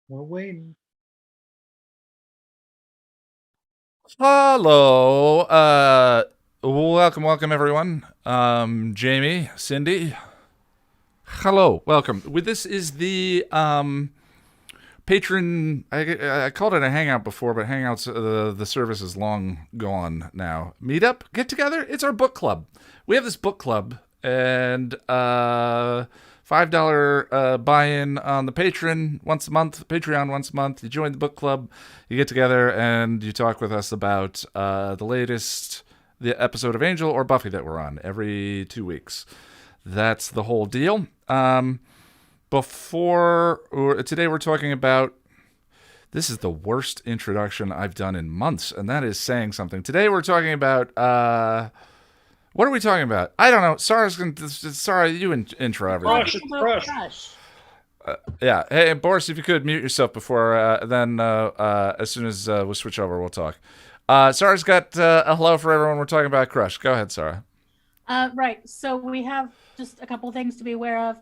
We're waiting. Hello. Welcome everyone. Jamie, Cindy. Hello. Welcome. This is the patron. I called it a hangout before, but hangouts the service is long gone now. Meetup, get together. It's our book club. We have this book club, and $5 buy-in on the Patreon once a month. Patreon once a month. You join the book club. You get together and you talk with us about the episode of Angel or Buffy that we're on every 2 weeks. That's the whole deal. Today we're talking about, this is the worst introduction I've done in months, and that is saying something. Today we're talking about what are we talking about? I don't know. Sarah, you intro everything. Crush. Yeah. Hey, Boris, if you could mute yourself before then as soon as we switch over, we'll talk. Sarah's got a hello for everyone. We're talking about Crush. Go ahead, Sarah. Right. So we have just a couple things to be aware of.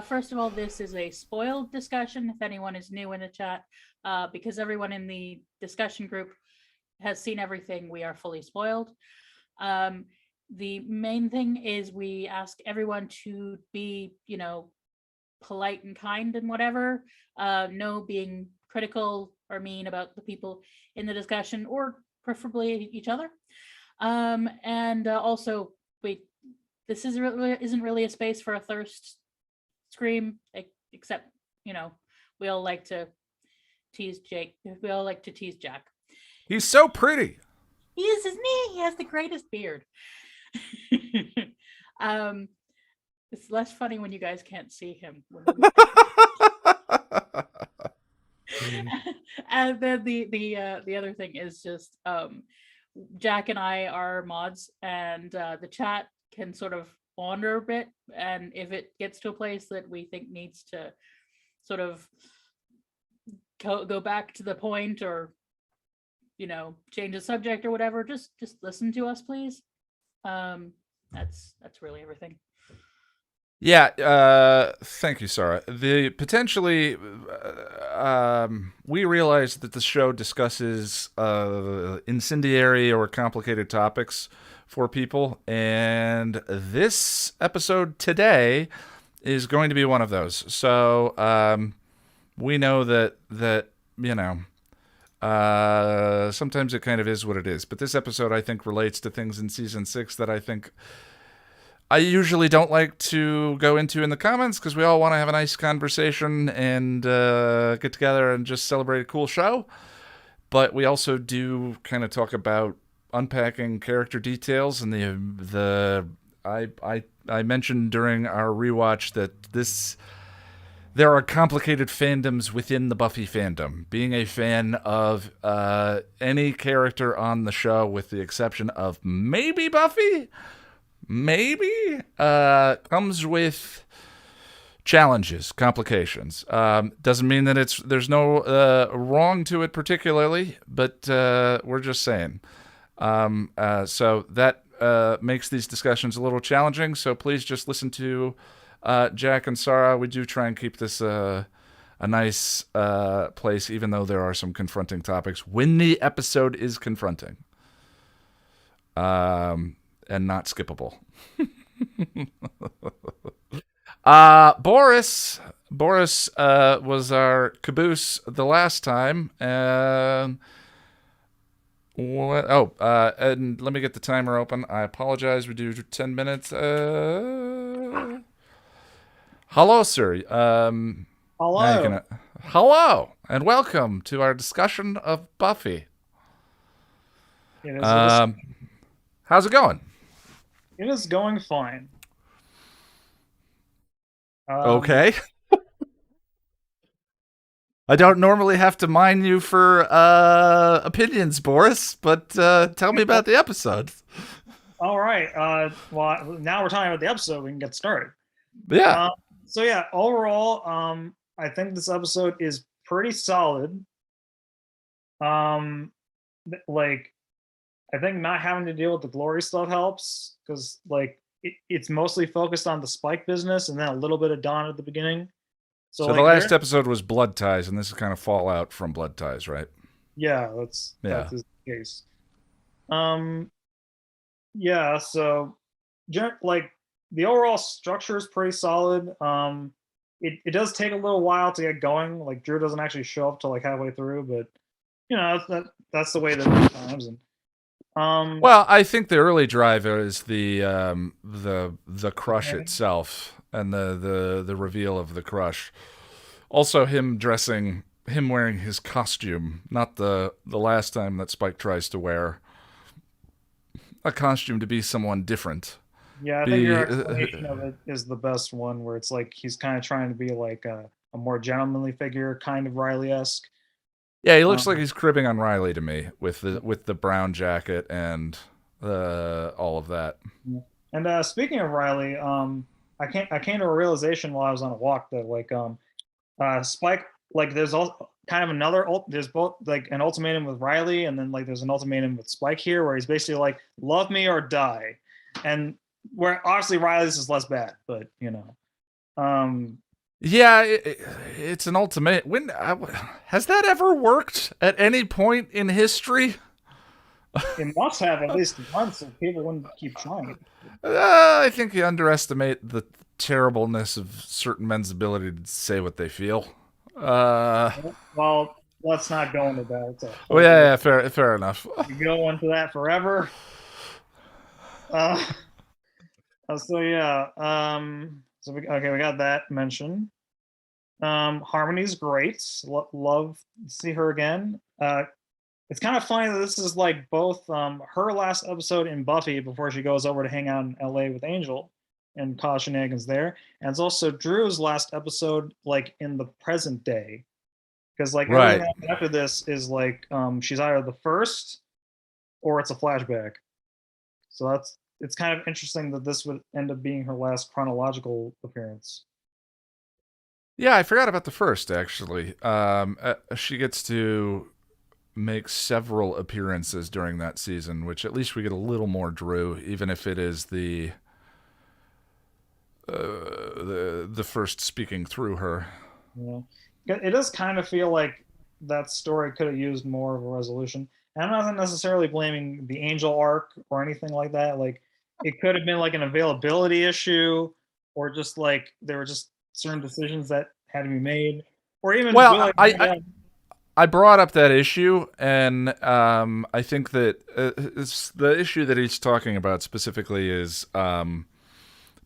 First of all, this is a spoiled discussion. If anyone is new in the chat, because everyone in the discussion group has seen everything, we are fully spoiled. The main thing is we ask everyone to be, polite and kind and whatever. No being critical or mean about the people in the discussion or preferably each other. And also, this isn't really a space for a thirst scream, except we all like to tease Jake. We all like to tease Jack. He's so pretty. He is, isn't he? He has the greatest beard. It's less funny when you guys can't see him. And then the other thing is just Jack and I are mods, and the chat can sort of wander a bit, and if it gets to a place that we think needs to sort of go back to the point, or change the subject or whatever, just listen to us, please. That's really everything. Yeah, thank you, Sarah. We realize that the show discusses incendiary or complicated topics for people, and this episode today is going to be one of those. So we know that sometimes it kind of is what it is, but this episode I think relates to things in season 6 that I think I usually don't like to go into in the comments, because we all want to have a nice conversation and get together and just celebrate a cool show. But we also do kind of talk about unpacking character details, and I mentioned during our rewatch that there are complicated fandoms within the Buffy fandom. Being a fan of any character on the show, with the exception of maybe Buffy, comes with challenges, complications. Doesn't mean that there's no wrong to it particularly, but we're just saying. So that makes these discussions a little challenging. So please just listen to Jack and Sarah. We do try and keep this a nice place, even though there are some confronting topics when the episode is confronting. And not skippable. Boris was our caboose the last time. And let me get the timer open. I apologize. We do 10 minutes. Hello, sir. Hello. Hello, and welcome to our discussion of Buffy. How's it going? It is going fine. Okay. I don't normally have to mine you for opinions, Boris, but tell me about the episode. All right. Well, now we're talking about the episode. We can get started. Yeah. Overall, I think this episode is pretty solid. I think not having to deal with the glory stuff helps, because it's mostly focused on the Spike business and then a little bit of Dawn at the beginning. So the like last episode was Blood Ties, and this is kind of fallout from Blood Ties, right? yeah, Yeah. that's his case. Um, yeah, so like the overall structure is pretty solid. It does take a little while to get going. Like Drew doesn't actually show up till like halfway through, but that's the way that it times. And Well, I think the early drive is the crush okay. itself and the reveal of the crush. Also, him wearing his costume, not the last time that Spike tries to wear a costume to be someone different. Yeah, I think Be your explanation of it is the best one, where it's like he's kind of trying to be like a more gentlemanly figure, kind of Riley-esque. Yeah, he looks like Um, he's cribbing on Riley to me with the brown jacket and all of that. yeah. And speaking of Riley, I came to a realization while I was on a walk that like Spike, like there's all kind of there's both like an ultimatum with Riley, and then like there's an ultimatum with Spike here, where he's basically like love me or die, and where obviously Riley's is less bad, but um, Yeah, it's an ultimate. Has that ever worked at any point in history? it must have at least once, so people wouldn't keep trying it. I think you underestimate the terribleness of certain men's ability to say what they feel. Well, let's not go into that. It's a Well, whole yeah, fair enough. we go into that forever. Uh, so yeah, okay, we got that mentioned. Harmony's great. Love to see her again. It's kind of funny that this is like both her last episode in Buffy before she goes over to hang out in LA with Angel and cause shenanigans there, and it's also Drew's last episode like in the present day, because like Right. everything after this is like she's either the first or it's a flashback. So it's kind of interesting that this would end up being her last chronological appearance. Yeah, I forgot about the first actually. She gets to make several appearances during that season, which at least we get a little more Drew, even if it is the first speaking through her. Yeah, it does kind of feel like that story could have used more of a resolution. And I'm not necessarily blaming the Angel arc or anything like that. Like it could have been like an availability issue, or just like there were just certain decisions that had to be made, or even Well, yeah, I brought up that issue, and I think that the issue that he's talking about specifically is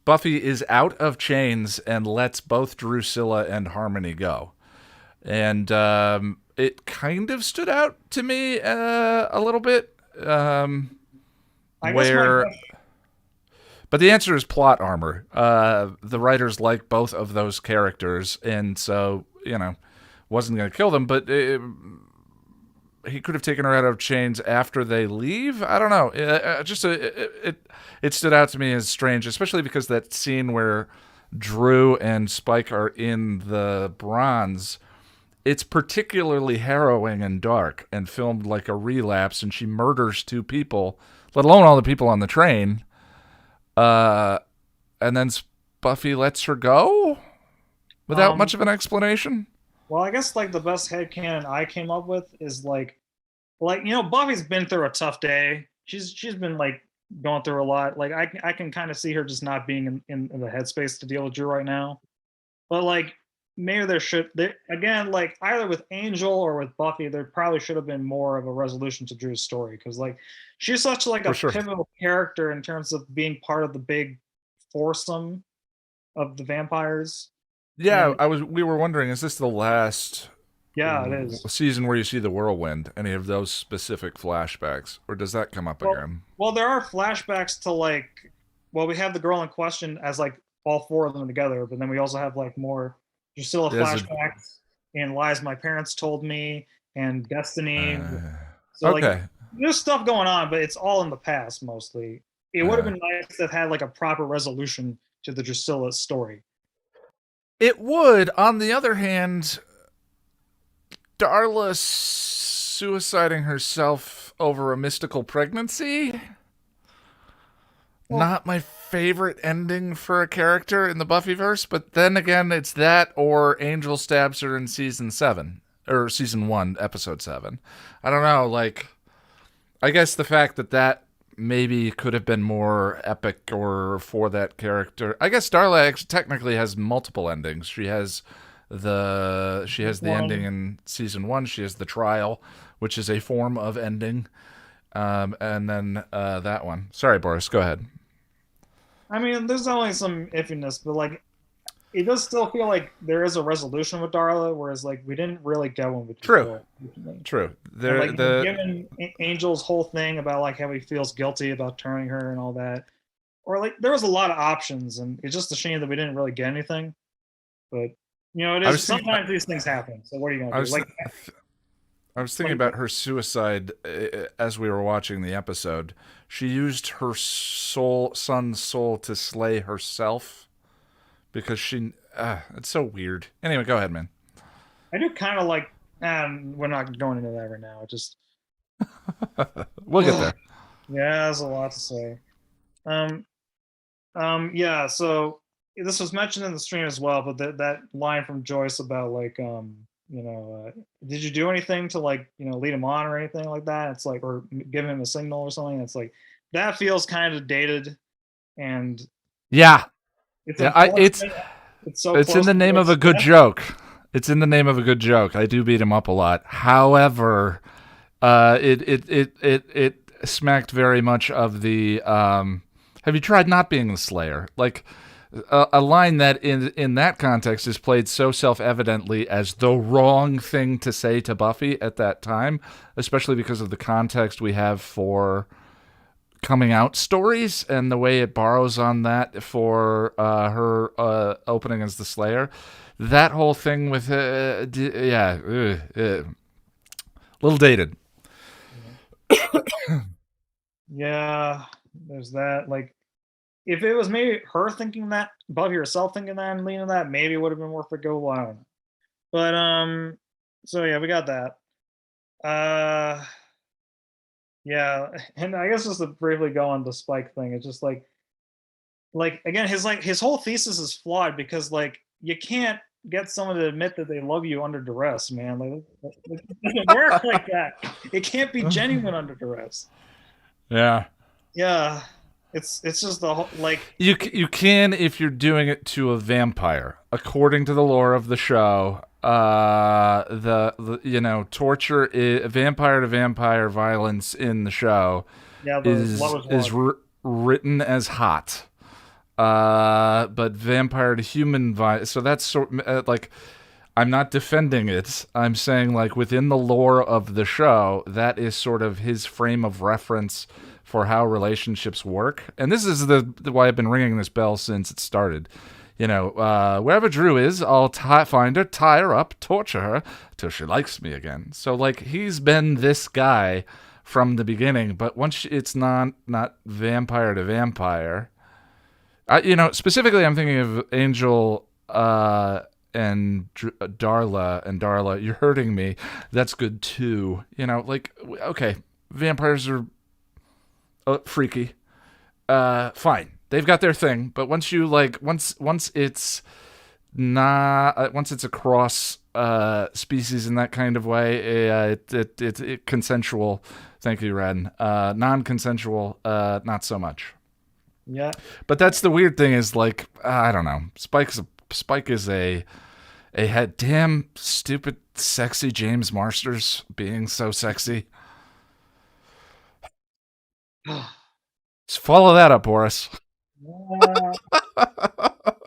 Buffy is out of chains and lets both Drusilla and Harmony go. And it kind of stood out to me a little bit. I guess Where, but the answer is plot armor. The writers like both of those characters, and so wasn't going to kill them, but he could have taken her out of chains after they leave. I don't know. It stood out to me as strange, especially because that scene where Drew and Spike are in the bronze, it's particularly harrowing and dark and filmed like a relapse, and she murders two people, let alone all the people on the train. And then Buffy lets her go without much of an explanation. Well, I guess like the best headcanon I came up with is like Buffy's been through a tough day. She's been like going through a lot. Like I can kind of see her just not being in the headspace to deal with Drew right now. But like maybe again, like either with Angel or with Buffy, there probably should have been more of a resolution to Drew's story, because like she's such like a pivotal character in terms of being part of the big foursome of the vampires. Yeah, we were wondering, is this the last Yeah, it is season where you see the whirlwind, any of those specific flashbacks, or does that come up again? Well, there are flashbacks to we have the girl in question as like all four of them together, but then we also have like more Drusilla flashbacks and lies my parents told me and Destiny. So okay. like there's stuff going on, but it's all in the past mostly. It would have been nice to have had like a proper resolution to the Drusilla story. It would. On the other hand, Darla suiciding herself over a mystical pregnancy? Well, not my favorite ending for a character in the Buffyverse, but then again, it's that or Angel stabs her in season 7 or season 1, episode 7. I don't know. Like, I guess the fact that maybe could have been more epic or for that character. I guess Darla technically has multiple endings. She has the ending in season 1. She has the trial, which is a form of ending. And then that one. Sorry, Boris, go ahead. I mean, there's only some iffiness, but like, it does still feel like there is a resolution with Darla, whereas like we didn't really get one with True. before. True. Like given Angel's whole thing about like how he feels guilty about turning her and all that, or like there was a lot of options, and it's just a shame that we didn't really get anything. But you know, it is sometimes these things happen. So what are you gonna do? I was thinking about her suicide as we were watching the episode. She used her son's soul to slay herself because it's so weird. Anyway, go ahead, man. I do kind of like, we're not going into that right now. Just we'll get there. Yeah, there's a lot to say. Yeah. So this was mentioned in the stream as well, but that line from Joyce about like, did you do anything to like, lead him on or anything like that? It's like, or give him a signal or something. It's like that feels kind of dated, and yeah, it's in the name of a good joke. It's in the name of a good joke. I do beat him up a lot. However, it smacked very much of the have you tried not being the Slayer? Like a line that in that context is played so self-evidently as the wrong thing to say to Buffy at that time, especially because of the context we have for coming out stories and the way it borrows on that for her opening as the Slayer. That whole thing with a little dated. Yeah, there's that. Like, if it was maybe her thinking that, Buffy herself thinking that and leaning that, maybe it would have been worth a go. I don't know. But so yeah, we got that. Yeah, and I guess just to briefly go on the Spike thing, it's just like again, his whole thesis is flawed because like you can't get someone to admit that they love you under duress, man. Like it doesn't work like that. It can't be genuine under duress. Yeah. Yeah. It's just the whole like you can if you're doing it to a vampire, according to the lore of the show. The torture vampire to vampire violence in the show is written as hot. But vampire to human violence. So that's like, I'm not defending it. I'm saying like within the lore of the show, that is sort of his frame of reference for how relationships work. And this is the why I've been ringing this bell since it started. Wherever Drew is, I'll find her, tie her up, torture her till she likes me again. So like he's been this guy from the beginning. But once it's not vampire to vampire. Specifically, I'm thinking of Angel and Darla. And Darla, you're hurting me. That's good too. Okay, vampires are freaky. Fine, they've got their thing. But once you once it's not, once it's across species in that kind of way, it consensual. Thank you, Ren. Non-consensual, not so much. Yeah, but that's the weird thing is like I don't know. Spike is a head. Damn stupid, sexy James Marsters being so sexy. Just follow that up, Boris.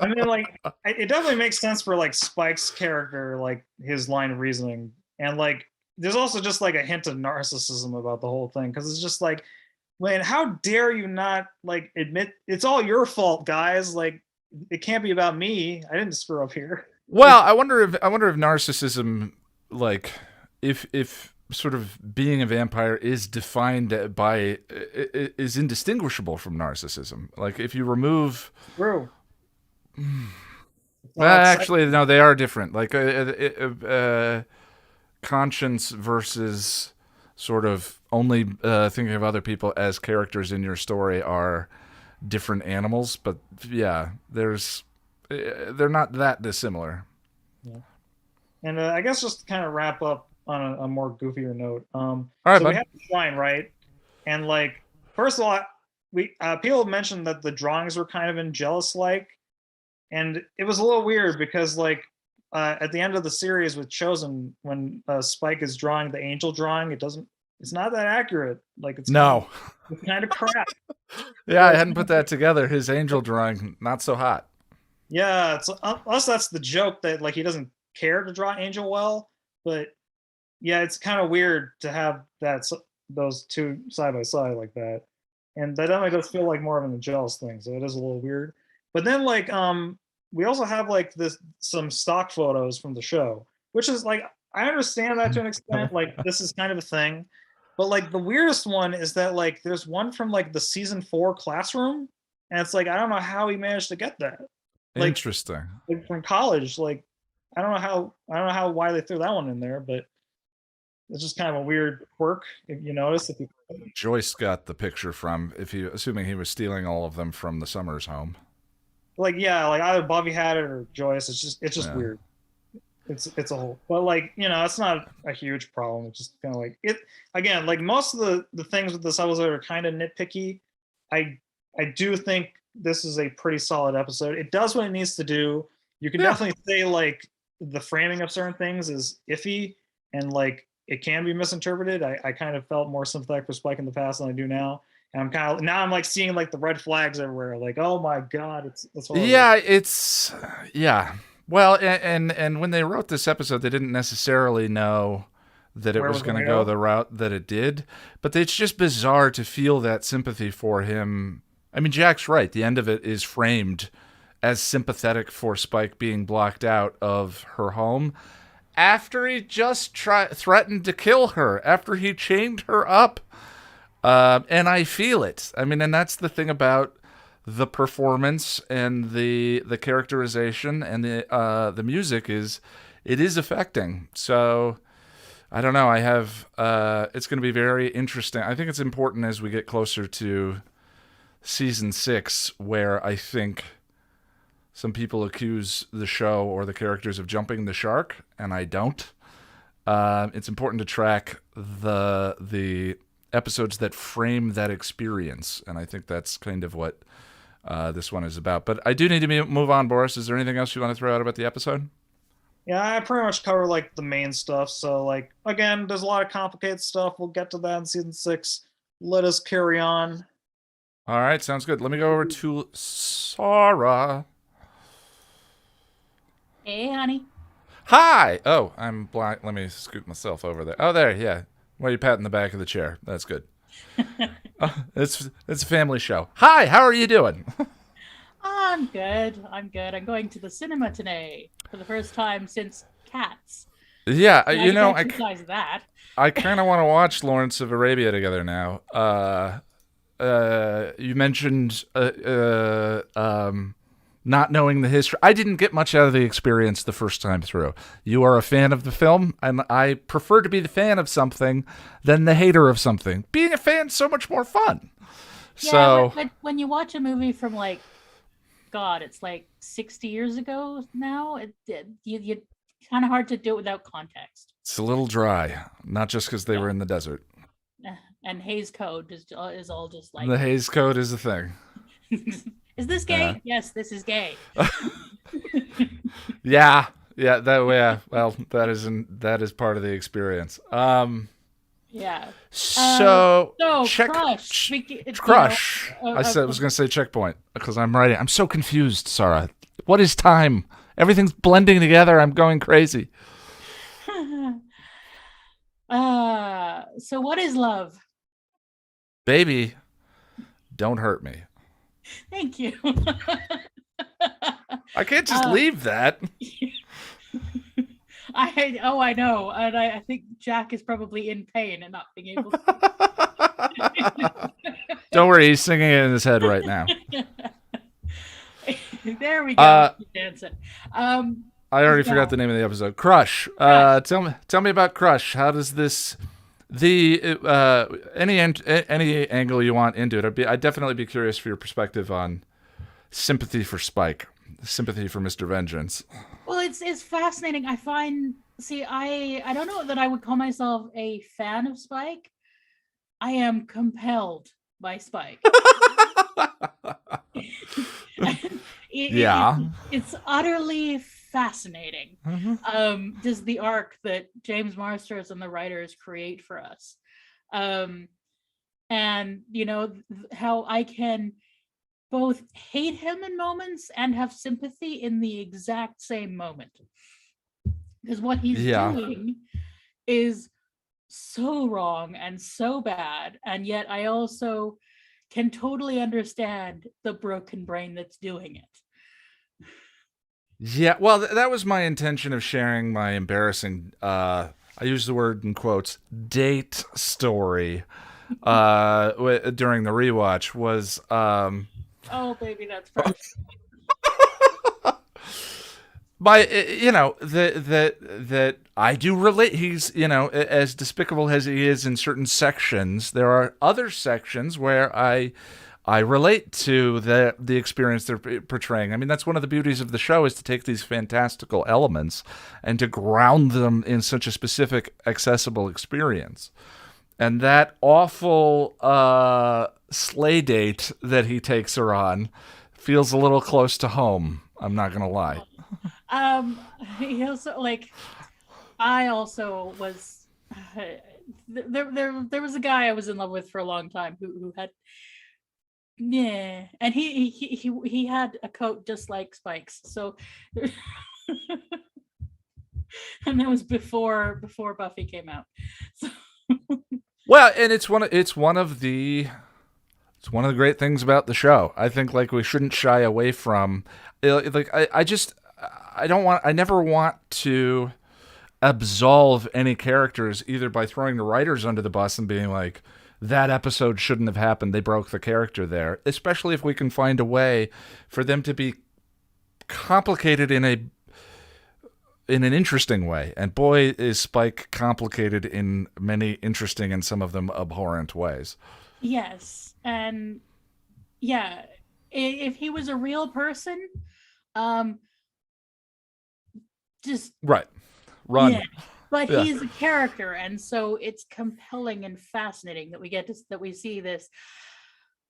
I mean, like it definitely makes sense for like Spike's character, like his line of reasoning, and like there's also just like a hint of narcissism about the whole thing because it's just like. Man, how dare you not like admit it's all your fault, guys? Like it can't be about me. I didn't screw up here. Well, I wonder if narcissism, like if sort of being a vampire is defined by is indistinguishable from narcissism. Like if you remove True. Actually, no, they are different. Like conscience versus sort of only thinking of other people as characters in your story are different animals, but yeah, they're not that dissimilar. Yeah. And I guess just to kind of wrap up on a more goofier note. All right, So we bud. have the shrine, right? And like, first of all, we people mentioned that the drawings were kind of in jealous like, and it was a little weird because like at the end of the series with Chosen, when Spike is drawing the angel drawing, it's not that accurate. Like No. it's kind of crap. Yeah, I hadn't put that together. His angel drawing, not so hot. Yeah, it's us. That's the joke that like he doesn't care to draw Angel well, but yeah, it's kind of weird to have those two side by side like that, and that only does feel like more of an jealous thing. So it is a little weird. But then like we also have like some stock photos from the show, which is like I understand that to an extent. Like this is kind of a thing, but like the weirdest one is that like there's one from like the season 4 classroom, and it's like I don't know how he managed to get that. Like, Interesting. like from college. Like I don't know why they threw that one in there, but it's just kind of a weird quirk if you notice. Joyce got the picture from, assuming he was stealing all of them from the Summers home. Like yeah, like either Bobby had it or Joyce. It's just Yeah. weird. It's a whole, but like it's not a huge problem. It's just kind of like it again. Like most of the things with this episode are kind of nitpicky. I do think this is a pretty solid episode. It does what it needs to do. You can definitely say like the framing of certain things is iffy and like it can be misinterpreted. I kind of felt more sympathetic for Spike in the past than I do now. And I'm kind of now I'm like seeing like the red flags everywhere. Like, oh my God, it's horrible. Yeah. Well, and when they wrote this episode, they didn't necessarily know that it was going to go the route that it did. But it's just bizarre to feel that sympathy for him. I mean, Jack's right. The end of it is framed as sympathetic for Spike being blocked out of her home after he just threatened to kill her, after he chained her up. And I feel it. I mean, and that's the thing about the performance and the characterization and the music is it is affecting. So I don't know. I have it's going to be very interesting. I think it's important as we get closer to season 6, where I think some people accuse the show or the characters of jumping the shark, and I don't. It's important to track the episodes that frame that experience, and I think that's kind of what this one is about. But I do need to move on, Boris. Is there anything else you want to throw out about the episode? Yeah, I pretty much cover like the main stuff. So like again, there's a lot of complicated stuff. We'll get to that in season 6. Let us carry on. All right, sounds good. Let me go over to Sarah. Hey, honey. Hi. Oh, I'm blind. Let me scoot myself over there. Oh, there. Yeah. Why are you patting the back of the chair? That's good. It's a family show. Hi. How are you doing? I'm good. I'm going to the cinema today for the first time since Cats. Yeah, I kind of want to watch Lawrence of Arabia together now. You mentioned not knowing the history. I didn't get much out of the experience the first time through. You are a fan of the film, and I prefer to be the fan of something than the hater of something. Being a fan's so much more fun. Yeah, so but when you watch a movie from like, God, it's like 60 years ago now. You kind of hard to do it without context. it's a little dry, not just because they were in the desert. And Hays Code is all just like The Hays Code is a thing. Is this gay? Yes, this is gay. Yeah. Well, that is part of the experience. Yeah. So Crush. Crush. I was going to say checkpoint because I'm writing. I'm so confused, Sarah. What is time? Everything's blending together. I'm going crazy. So what is love? Baby, don't hurt me. Thank you. I can't just leave that. I know, and I think Jack is probably in pain and not being able to. Don't worry, he's singing it in his head right now. There we go. Dancing. I already forgot the name of the episode. Crush. Tell me about Crush. How does this The any angle you want into it, I'd definitely be curious for your perspective on sympathy for Spike, sympathy for Mr. Vengeance. Well, it's fascinating. I don't know that I would call myself a fan of Spike. I am compelled by Spike. Yeah. It's utterly fascinating. Just the arc that James Marsters and the writers create for us. And how I can both hate him in moments and have sympathy in the exact same moment. Because what he's doing is so wrong and so bad, and yet I also can totally understand the broken brain that's doing it. Yeah, well, that was my intention of sharing my embarrassing, I use the word in quotes, date story during the rewatch was... oh, baby, that's precious. That I do relate. He's, as despicable as he is in certain sections, there are other sections where I relate to the experience they're portraying. I mean, that's one of the beauties of the show, is to take these fantastical elements and to ground them in such a specific, accessible experience. And that awful sleigh date that he takes her on feels a little close to home. I'm not gonna lie. He also, I also was there was a guy I was in love with for a long time who had, yeah, and he had a coat just like Spike's, so and that was before Buffy came out. So. Well, and it's one of the great things about the show. I think we shouldn't shy away from I never want to absolve any characters either by throwing the writers under the bus and being like, that episode shouldn't have happened, they broke the character there, especially if we can find a way for them to be complicated in an interesting way. And boy, is Spike complicated in many interesting and some of them abhorrent ways. Yes. And yeah, if he was a real person, just right, run. Yeah. But he's a character, and so it's compelling and fascinating that we see this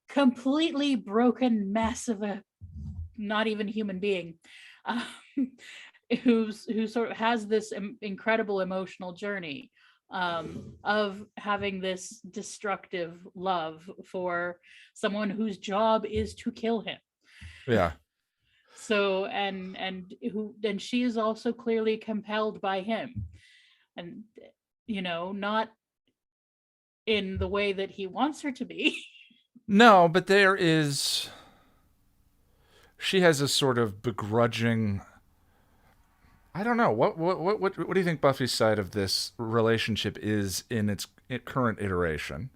completely broken mess of a not even human being, who sort of has this incredible emotional journey of having this destructive love for someone whose job is to kill him. Yeah. So and she is also clearly compelled by him, and not in the way that he wants her to be. No, but she has a sort of begrudging. I don't know what do you think Buffy's side of this relationship is in its current iteration?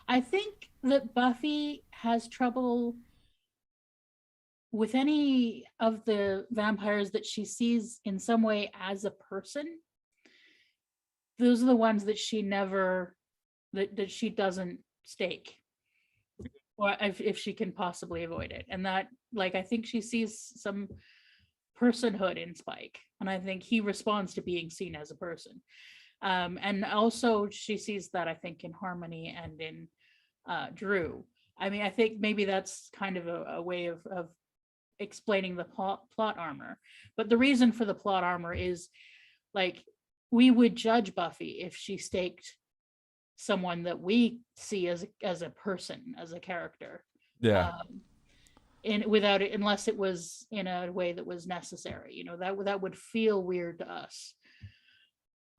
I think that Buffy has trouble with any of the vampires that she sees in some way as a person. Those are the ones that she never, that she doesn't stake, or if she can possibly avoid it. And that, I think she sees some personhood in Spike, and I think he responds to being seen as a person. And also she sees that, I think, in Harmony and in Drew. I mean, I think maybe that's kind of a way of explaining the plot armor. But the reason for the plot armor is, we would judge Buffy if she staked someone that we see as a person, as a character. Yeah. Unless it was in a way that was necessary, that would feel weird to us.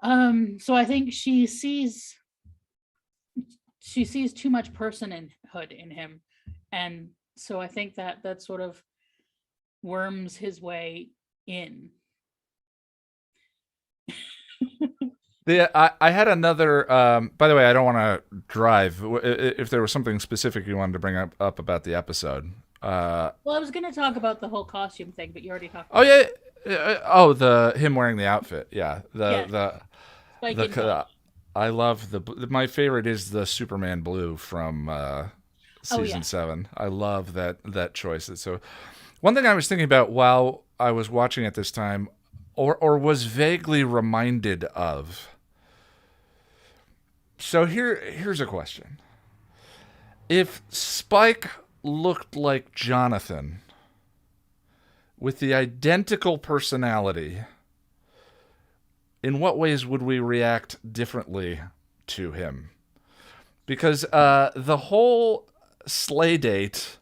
So I think she sees too much personhood in him, and so I think that sort of worms his way in. I had another. By the way, I don't want to drive. If there was something specific you wanted to bring up about the episode. Well, I was going to talk about the whole costume thing, but you already talked. Oh yeah. Oh, him wearing the outfit. Yeah. I love my favorite is the Superman blue from season yeah. 7. I love that choice. So one thing I was thinking about while I was watching at this time, or was vaguely reminded of. So here's a question. If Spike looked like Jonathan with the identical personality, in what ways would we react differently to him? Because the whole sleigh date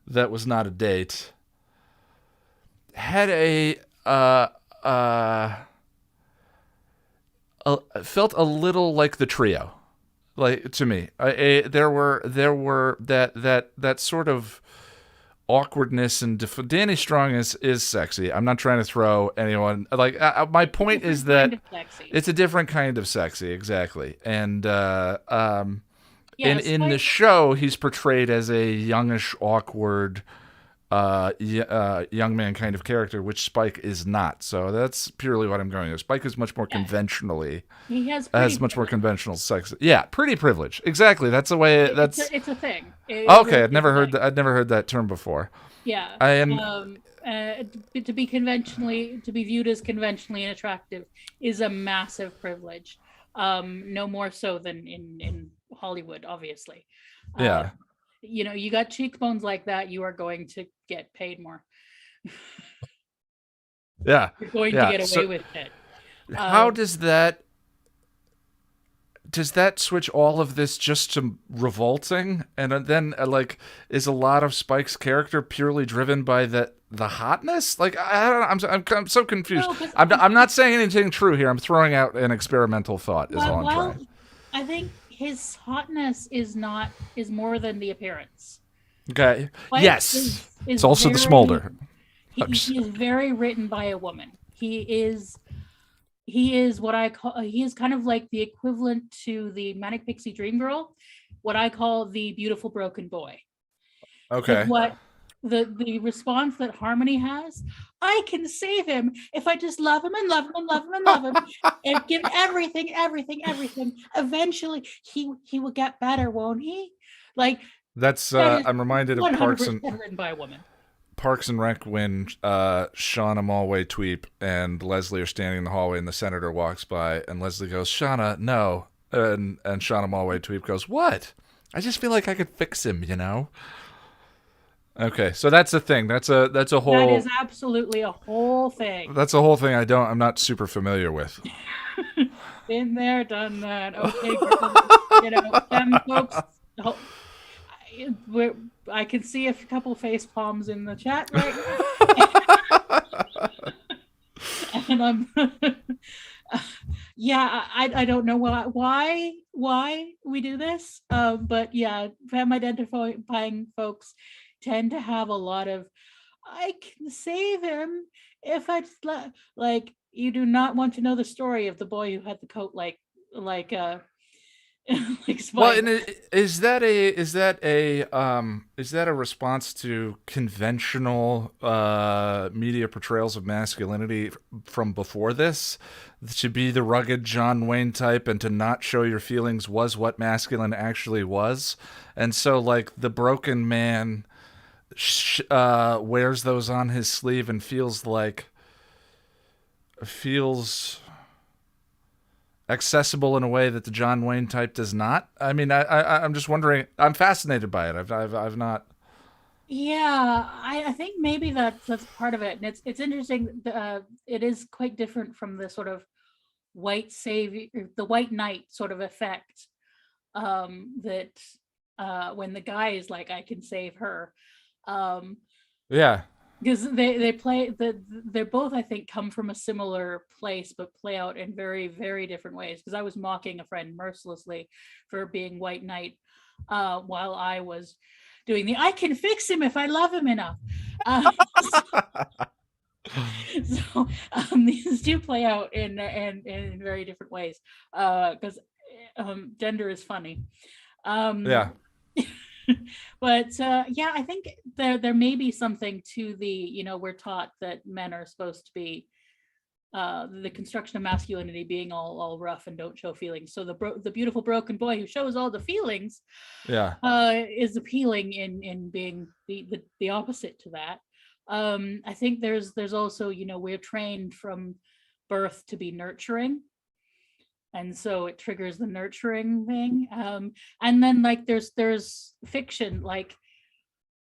that was not a date had felt a little like the trio, like to me. There were that sort of awkwardness and Danny Strong is sexy. I'm not trying to throw anyone like my point is that it's a different kind of sexy, exactly. And in the show he's portrayed as a youngish, awkward young man kind of character, which Spike is not. So that's purely what I'm going with. Spike is much more conventionally. He has much more conventional sex. Yeah, pretty privilege. Exactly. That's the way. It's a thing. Okay, I'd never heard that. I'd never heard that term before. Yeah. To be viewed as conventionally attractive is a massive privilege. No more so than in Hollywood, obviously. Yeah. You got cheekbones like that, you are going to get paid more. Yeah. You're going to get away with it. How does that switch all of this just to revolting? And then like, is a lot of Spike's character purely driven by the hotness? Like, I don't know. I'm so confused. No, I'm not saying anything true here. I'm throwing out an experimental thought. All I'm trying. I think his hotness is more than the appearance. Okay. Spike yes. It's also the smolder. He is very written by a woman. He is what I call, he is kind of like the equivalent to the Manic Pixie Dream Girl, what I call the beautiful broken boy. Okay. What the response that Harmony has, I can save him if I just love him and love him and love him and love him and give everything. Eventually he will get better, won't he? Like that's I'm reminded of Parks and Rec when Shauna Malwae-Tweep and Leslie are standing in the hallway and the senator walks by and Leslie goes, "Shauna, no." And Shauna Malwae-Tweep goes, "What? I just feel like I could fix him, you know?" Okay, so that's the thing. That's a whole. That is absolutely a whole thing. That's a whole thing. I'm not super familiar with. Been there, done that. Okay, folks. I can see a couple face palms in the chat right now. And I'm. Yeah, I don't know why we do this, but yeah, femme identifying folks tend to have a lot of, I can save him if I just like, you do not want to know the story of the boy who had the coat like like Spike. Well, and is that a response to conventional media portrayals of masculinity from before this? To be the rugged John Wayne type and to not show your feelings was what masculine actually was, and so like the broken man wears those on his sleeve and feels accessible in a way that the John Wayne type does not. I mean, I'm just wondering. I'm fascinated by it. I've not. Yeah, I think maybe that's part of it, and it's interesting. It is quite different from the sort of white savior, the white knight sort of effect. That when the guy is like, I can save her. Yeah. Because they're both, I think, come from a similar place, but play out in very, very different ways. Because I was mocking a friend mercilessly for being white knight, while I was doing I can fix him if I love him enough. So these do play out in very different ways. Because gender is funny. Yeah. But yeah, I think there may be something to the, we're taught that men are supposed to be the construction of masculinity being all rough and don't show feelings. So the beautiful broken boy who shows all the feelings, is appealing in being the opposite to that. I think there's also, we're trained from birth to be nurturing, and so it triggers the nurturing thing. And then like there's fiction, like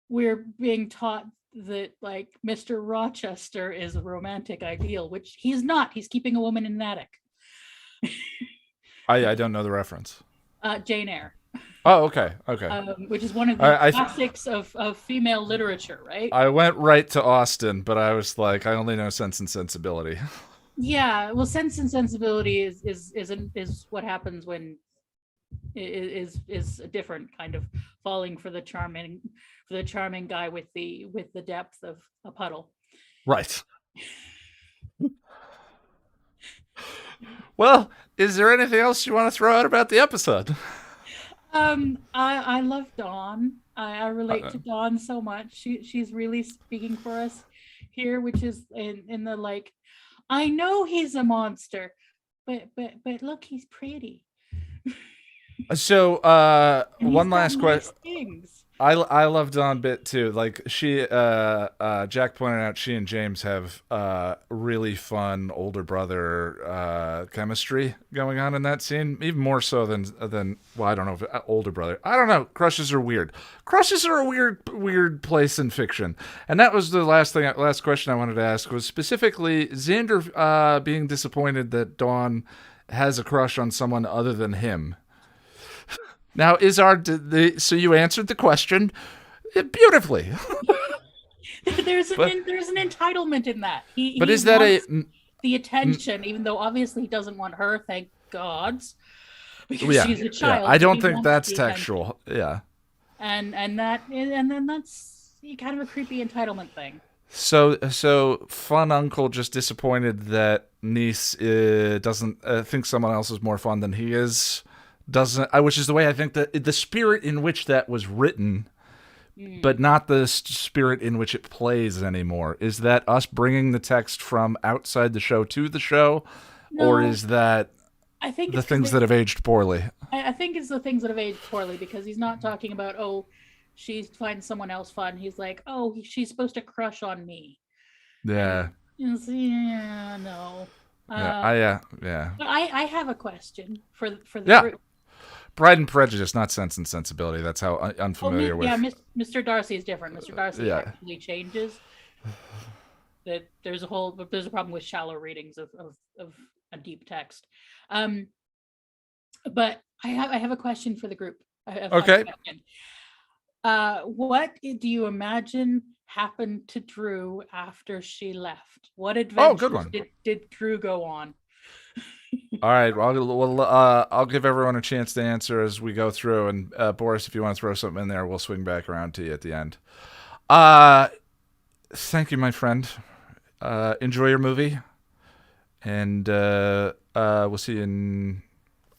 we're being taught that like Mr. Rochester is a romantic ideal, which he's not. He's keeping a woman in an attic. I don't know the reference. Jane Eyre. Oh, okay. Which is one of the classics of female literature, right? I went right to Austen, but I was like, I only know Sense and Sensibility. Yeah, well, Sense and Sensibility is what happens when is a different kind of falling for the charming guy with the depth of a puddle. Right. Well, is there anything else you want to throw out about the episode? I love Dawn. I relate to Dawn so much. She's really speaking for us here, which is in the like, I know he's a monster, but look, he's pretty. So, one last question. I love Dawn bit too. Like she, Jack pointed out, she and James have really fun older brother chemistry going on in that scene, even more so than well, I don't know if older brother. I don't know. Crushes are weird. Crushes are a weird place in fiction, and that was the last question I wanted to ask was specifically Xander being disappointed that Dawn has a crush on someone other than him. Now, so you answered the question beautifully. there's an entitlement in that. But is that the attention, even though obviously he doesn't want her, thank gods, because she's a child. Yeah. I don't think that's textual. Yeah. And then that's kind of a creepy entitlement thing. So fun uncle just disappointed that niece doesn't think someone else is more fun than he is. Which is the way I think that the spirit in which that was written, but not the spirit in which it plays anymore. Is that us bringing the text from outside the show to the show, or is that I think the things that have aged poorly? I think it's the things that have aged poorly, because he's not talking about, oh, she finds someone else fun. He's like, oh, she's supposed to crush on me. Yeah. Yeah, no. Yeah. But I have a question for the group. Pride and Prejudice, not Sense and Sensibility. That's how unfamiliar with. Yeah, Mr. Darcy is different. Mr. Darcy actually changes. That there's a problem with shallow readings of a deep text. But I have a question for the group. Okay. What do you imagine happened to Drew after she left? What adventures did Drew go on? All right. Well, I'll give everyone a chance to answer as we go through. And Boris, if you want to throw something in there, we'll swing back around to you at the end. Thank you, my friend. Enjoy your movie, and we'll see you in.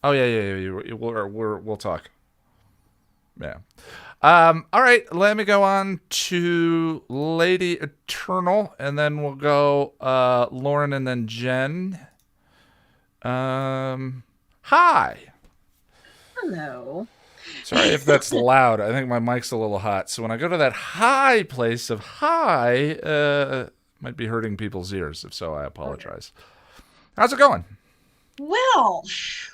Oh yeah. We'll talk. Yeah. All right. Let me go on to Lady Eternal, and then we'll go Lauren, and then Jen. Hi. Hello. Sorry if that's loud. I think my mic's a little hot. So when I go to that high place of hi, might be hurting people's ears. If so, I apologize. How's it going? Well,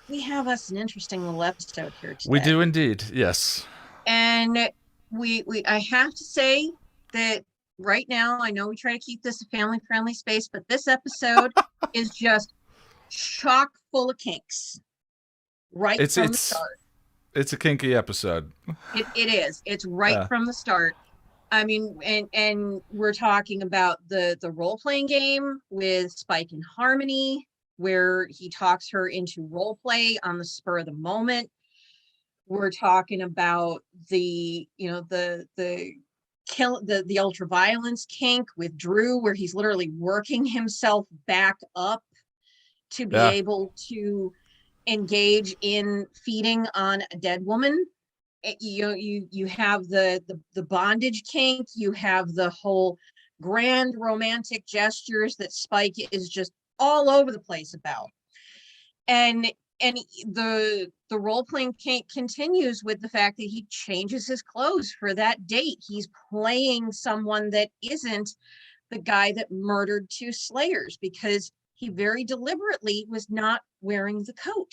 we have us an interesting little episode here today. We do indeed. Yes. And I have to say that right now, I know we try to keep this a family-friendly space, but this episode is just chock full of kinks from the start. It's a kinky episode. It is. It's right from the start. I mean, and we're talking about the role-playing game with Spike and Harmony, where he talks her into role play on the spur of the moment. We're talking about the ultra violence kink with Drew, where he's literally working himself back up to be able to engage in feeding on a dead woman. You have the bondage kink, you have the whole grand romantic gestures that Spike is just all over the place about. And the role playing continues with the fact that he changes his clothes for that date. He's playing someone that isn't the guy that murdered 2 slayers, because he very deliberately was not wearing the coat.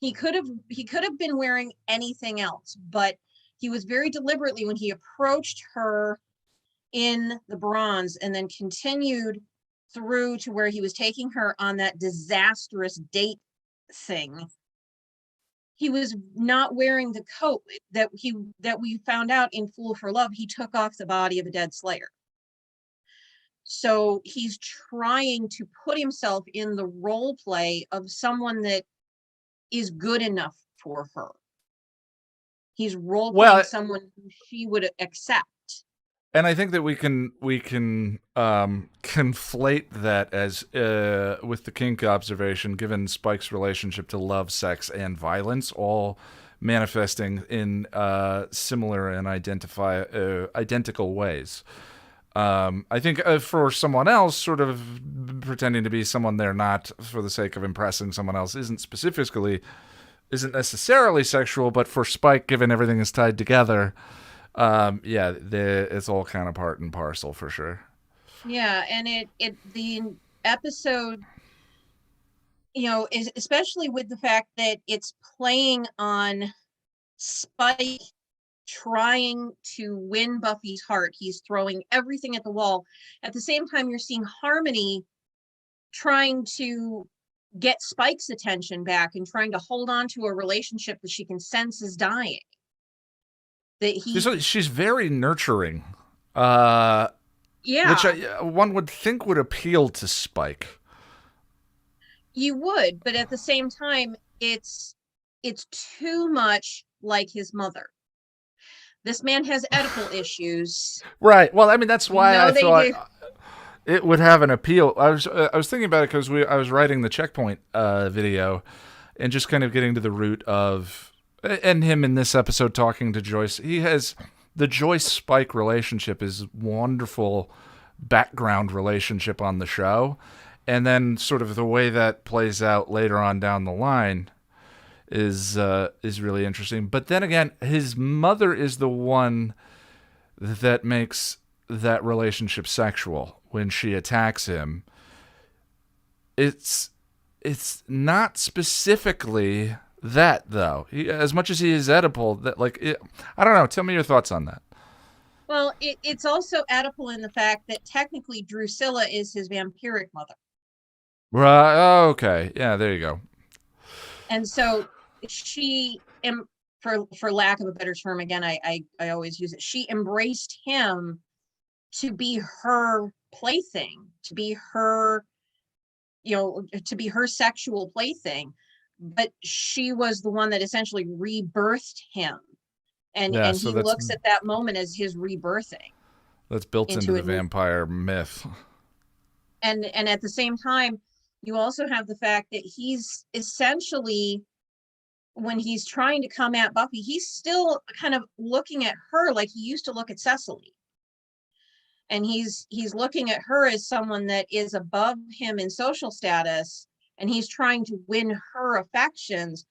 He could have been wearing anything else, but he was very deliberately, when he approached her in the bronze and then continued through to where he was taking her on that disastrous date thing, he was not wearing the coat that we found out in Fool for Love. He took off the body of a dead slayer. So he's trying to put himself in the role play of someone that is good enough for her. He's role playing someone who she would accept. And I think that we can conflate that as with the kink observation, given Spike's relationship to love, sex, and violence, all manifesting in similar and identical ways. I think for someone else, sort of pretending to be someone they're not for the sake of impressing someone else isn't necessarily sexual, but for Spike, given everything is tied together, it's all kind of part and parcel for sure. Yeah, and the episode, is especially with the fact that it's playing on Spike trying to win Buffy's heart. He's throwing everything at the wall. At the same time, you're seeing Harmony trying to get Spike's attention back and trying to hold on to a relationship that she can sense is dying. She's very nurturing. Yeah. Which one would think would appeal to Spike. You would, but at the same time, it's too much like his mother. This man has Oedipal issues. Right. Well, I mean, that's why I thought it would have an appeal. I was thinking about it because I was writing the Checkpoint video and just kind of getting to the root of, and him in this episode talking to Joyce. He has the Joyce-Spike relationship is wonderful background relationship on the show. And then sort of the way that plays out later on down the line is really interesting. But then again, his mother is the one that makes that relationship sexual when she attacks him. It's not specifically that, though. As much as he is Oedipal, that I don't know. Tell me your thoughts on that. Well, it's also Oedipal in the fact that technically Drusilla is his vampiric mother. Right. Oh, okay. Yeah. There you go. And so she, for lack of a better term, again, I always use it. She embraced him to be her plaything, to be her, to be her sexual plaything. But she was the one that essentially rebirthed him. And he looks at that moment as his rebirthing. That's built into the vampire myth. And at the same time, you also have the fact that he's essentially, when he's trying to come at Buffy, he's still kind of looking at her like he used to look at Cecily. And he's looking at her as someone that is above him in social status, and he's trying to win her affections,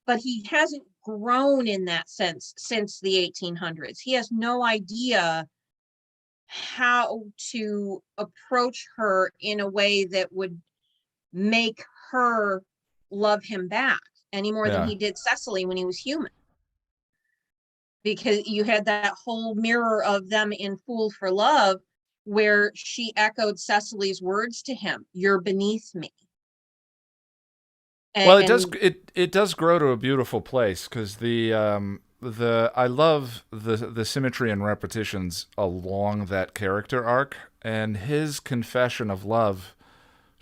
but he hasn't grown in that sense since the 1800s. He has no idea how to approach her in a way that would make her love him back any more than he did Cecily when he was human. Because you had that whole mirror of them in Fool for Love where she echoed Cecily's words to him, "You're beneath me." Well, it does grow to a beautiful place because I love the symmetry and repetitions along that character arc, and his confession of love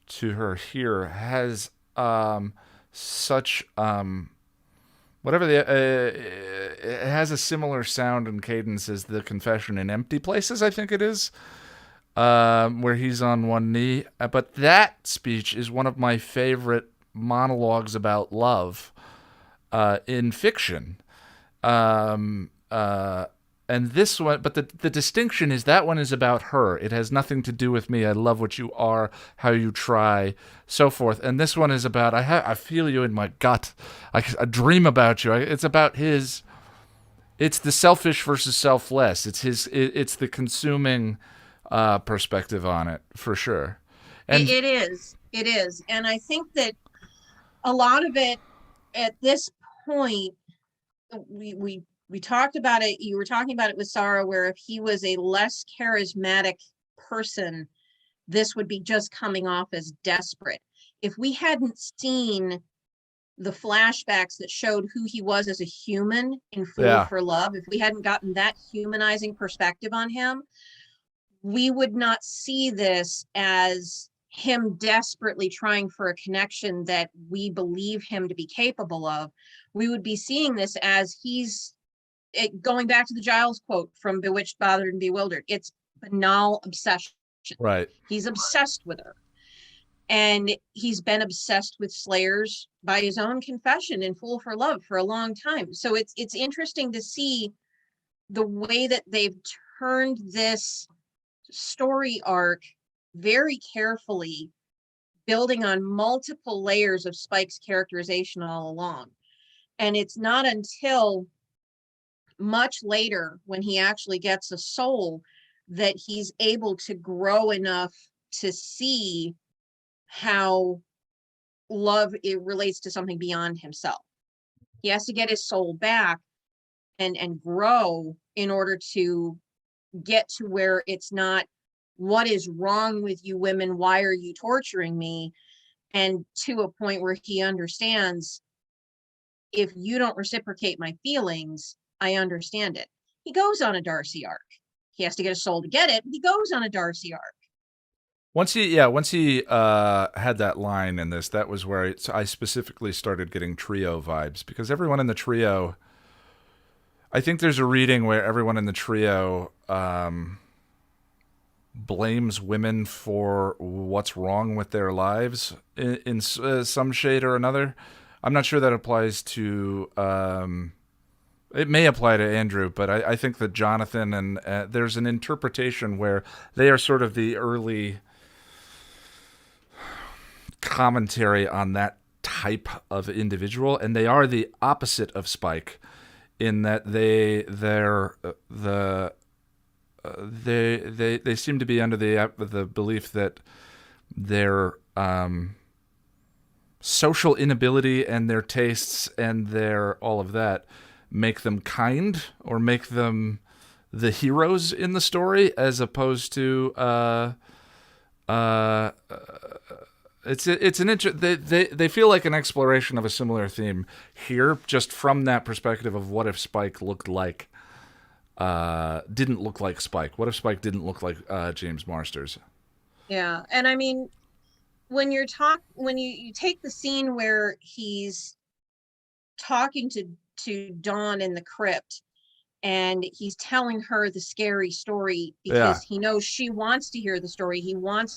to her here has such it has a similar sound and cadence as the confession in Empty Places, I think it is, where he's on one knee. But that speech is one of my favorite monologues about love in fiction. and this one, but the distinction is that one is about her. It has nothing to do with me. I love what you are, how you try, so forth. And this one is about I feel you in my gut. I dream about you. It's about his. It's the selfish versus selfless. It's the consuming perspective on it for sure. And It is, and I think that a lot of it at this point, we talked about it. You were talking about it with Sarah, where if he was a less charismatic person, this would be just coming off as desperate. If we hadn't seen the flashbacks that showed who he was as a human in Fool for Love, if we hadn't gotten that humanizing perspective on him, we would not see this as him desperately trying for a connection that we believe him to be capable of. We would be seeing this as going back to the Giles quote from Bewitched, Bothered, and Bewildered. It's banal obsession. right. He's obsessed with her. And he's been obsessed with Slayers by his own confession in Fool for Love for a long time. So it's interesting to see the way that they've turned this story arc very carefully, building on multiple layers of Spike's characterization all along. And it's not until much later, when he actually gets a soul, that he's able to grow enough to see how love it relates to something beyond himself. He has to get his soul back and grow in order to get to where it's not, what is wrong with you women? Why are you torturing me? And to a point where he understands, if you don't reciprocate my feelings, I understand it. He goes on a Darcy arc. He has to get a soul to get it. He goes on a Darcy arc. Once he had that line in this, that was where I specifically started getting trio vibes, because everyone in the trio, I think there's a reading where everyone in the trio blames women for what's wrong with their lives in some shade or another. I'm not sure that applies to. It may apply to Andrew, but I think that Jonathan and there's an interpretation where they are sort of the early commentary on that type of individual, and they are the opposite of Spike in that they seem to be under the belief that their social inability and their tastes and their all of that make them kind or make them the heroes in the story, as opposed to they feel like an exploration of a similar theme here, just from that perspective of what if Spike didn't look like Spike? What if Spike didn't look like James Marsters? Yeah, and I mean, when you take the scene where he's talking to Dawn in the crypt, and he's telling her the scary story because he knows she wants to hear the story. She wants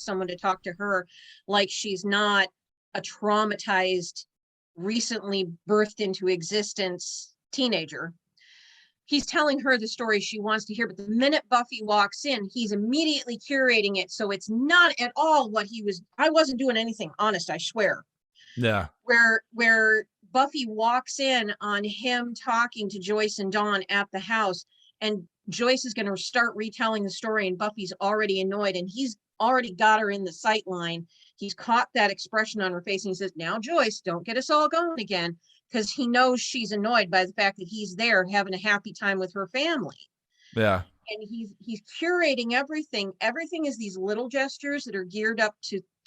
someone to talk to her like she's not a traumatized, recently birthed into existence teenager. He's telling her the story she wants to hear, but the minute Buffy walks in, he's immediately curating it. So it's not at all what I wasn't doing anything, honest, I swear. Yeah. Where Buffy walks in on him talking to Joyce and Dawn at the house, and Joyce is going to start retelling the story, and Buffy's already annoyed, and he's already got her in the sight line. He's caught that expression on her face, and he says, "Now, Joyce, don't get us all going again," because he knows she's annoyed by the fact that he's there having a happy time with her family. Yeah. And he's curating everything. Everything is these little gestures that are geared up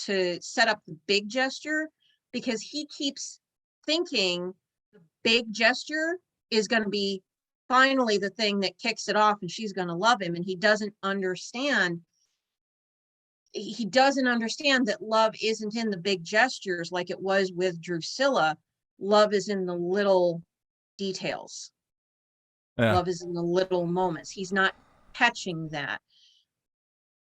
to set up the big gesture, because he keeps thinking the big gesture is going to be finally the thing that kicks it off and she's going to love him. And he doesn't understand that love isn't in the big gestures like it was with Drusilla. Love is in the little details. Yeah. Love is in the little moments. He's not catching that.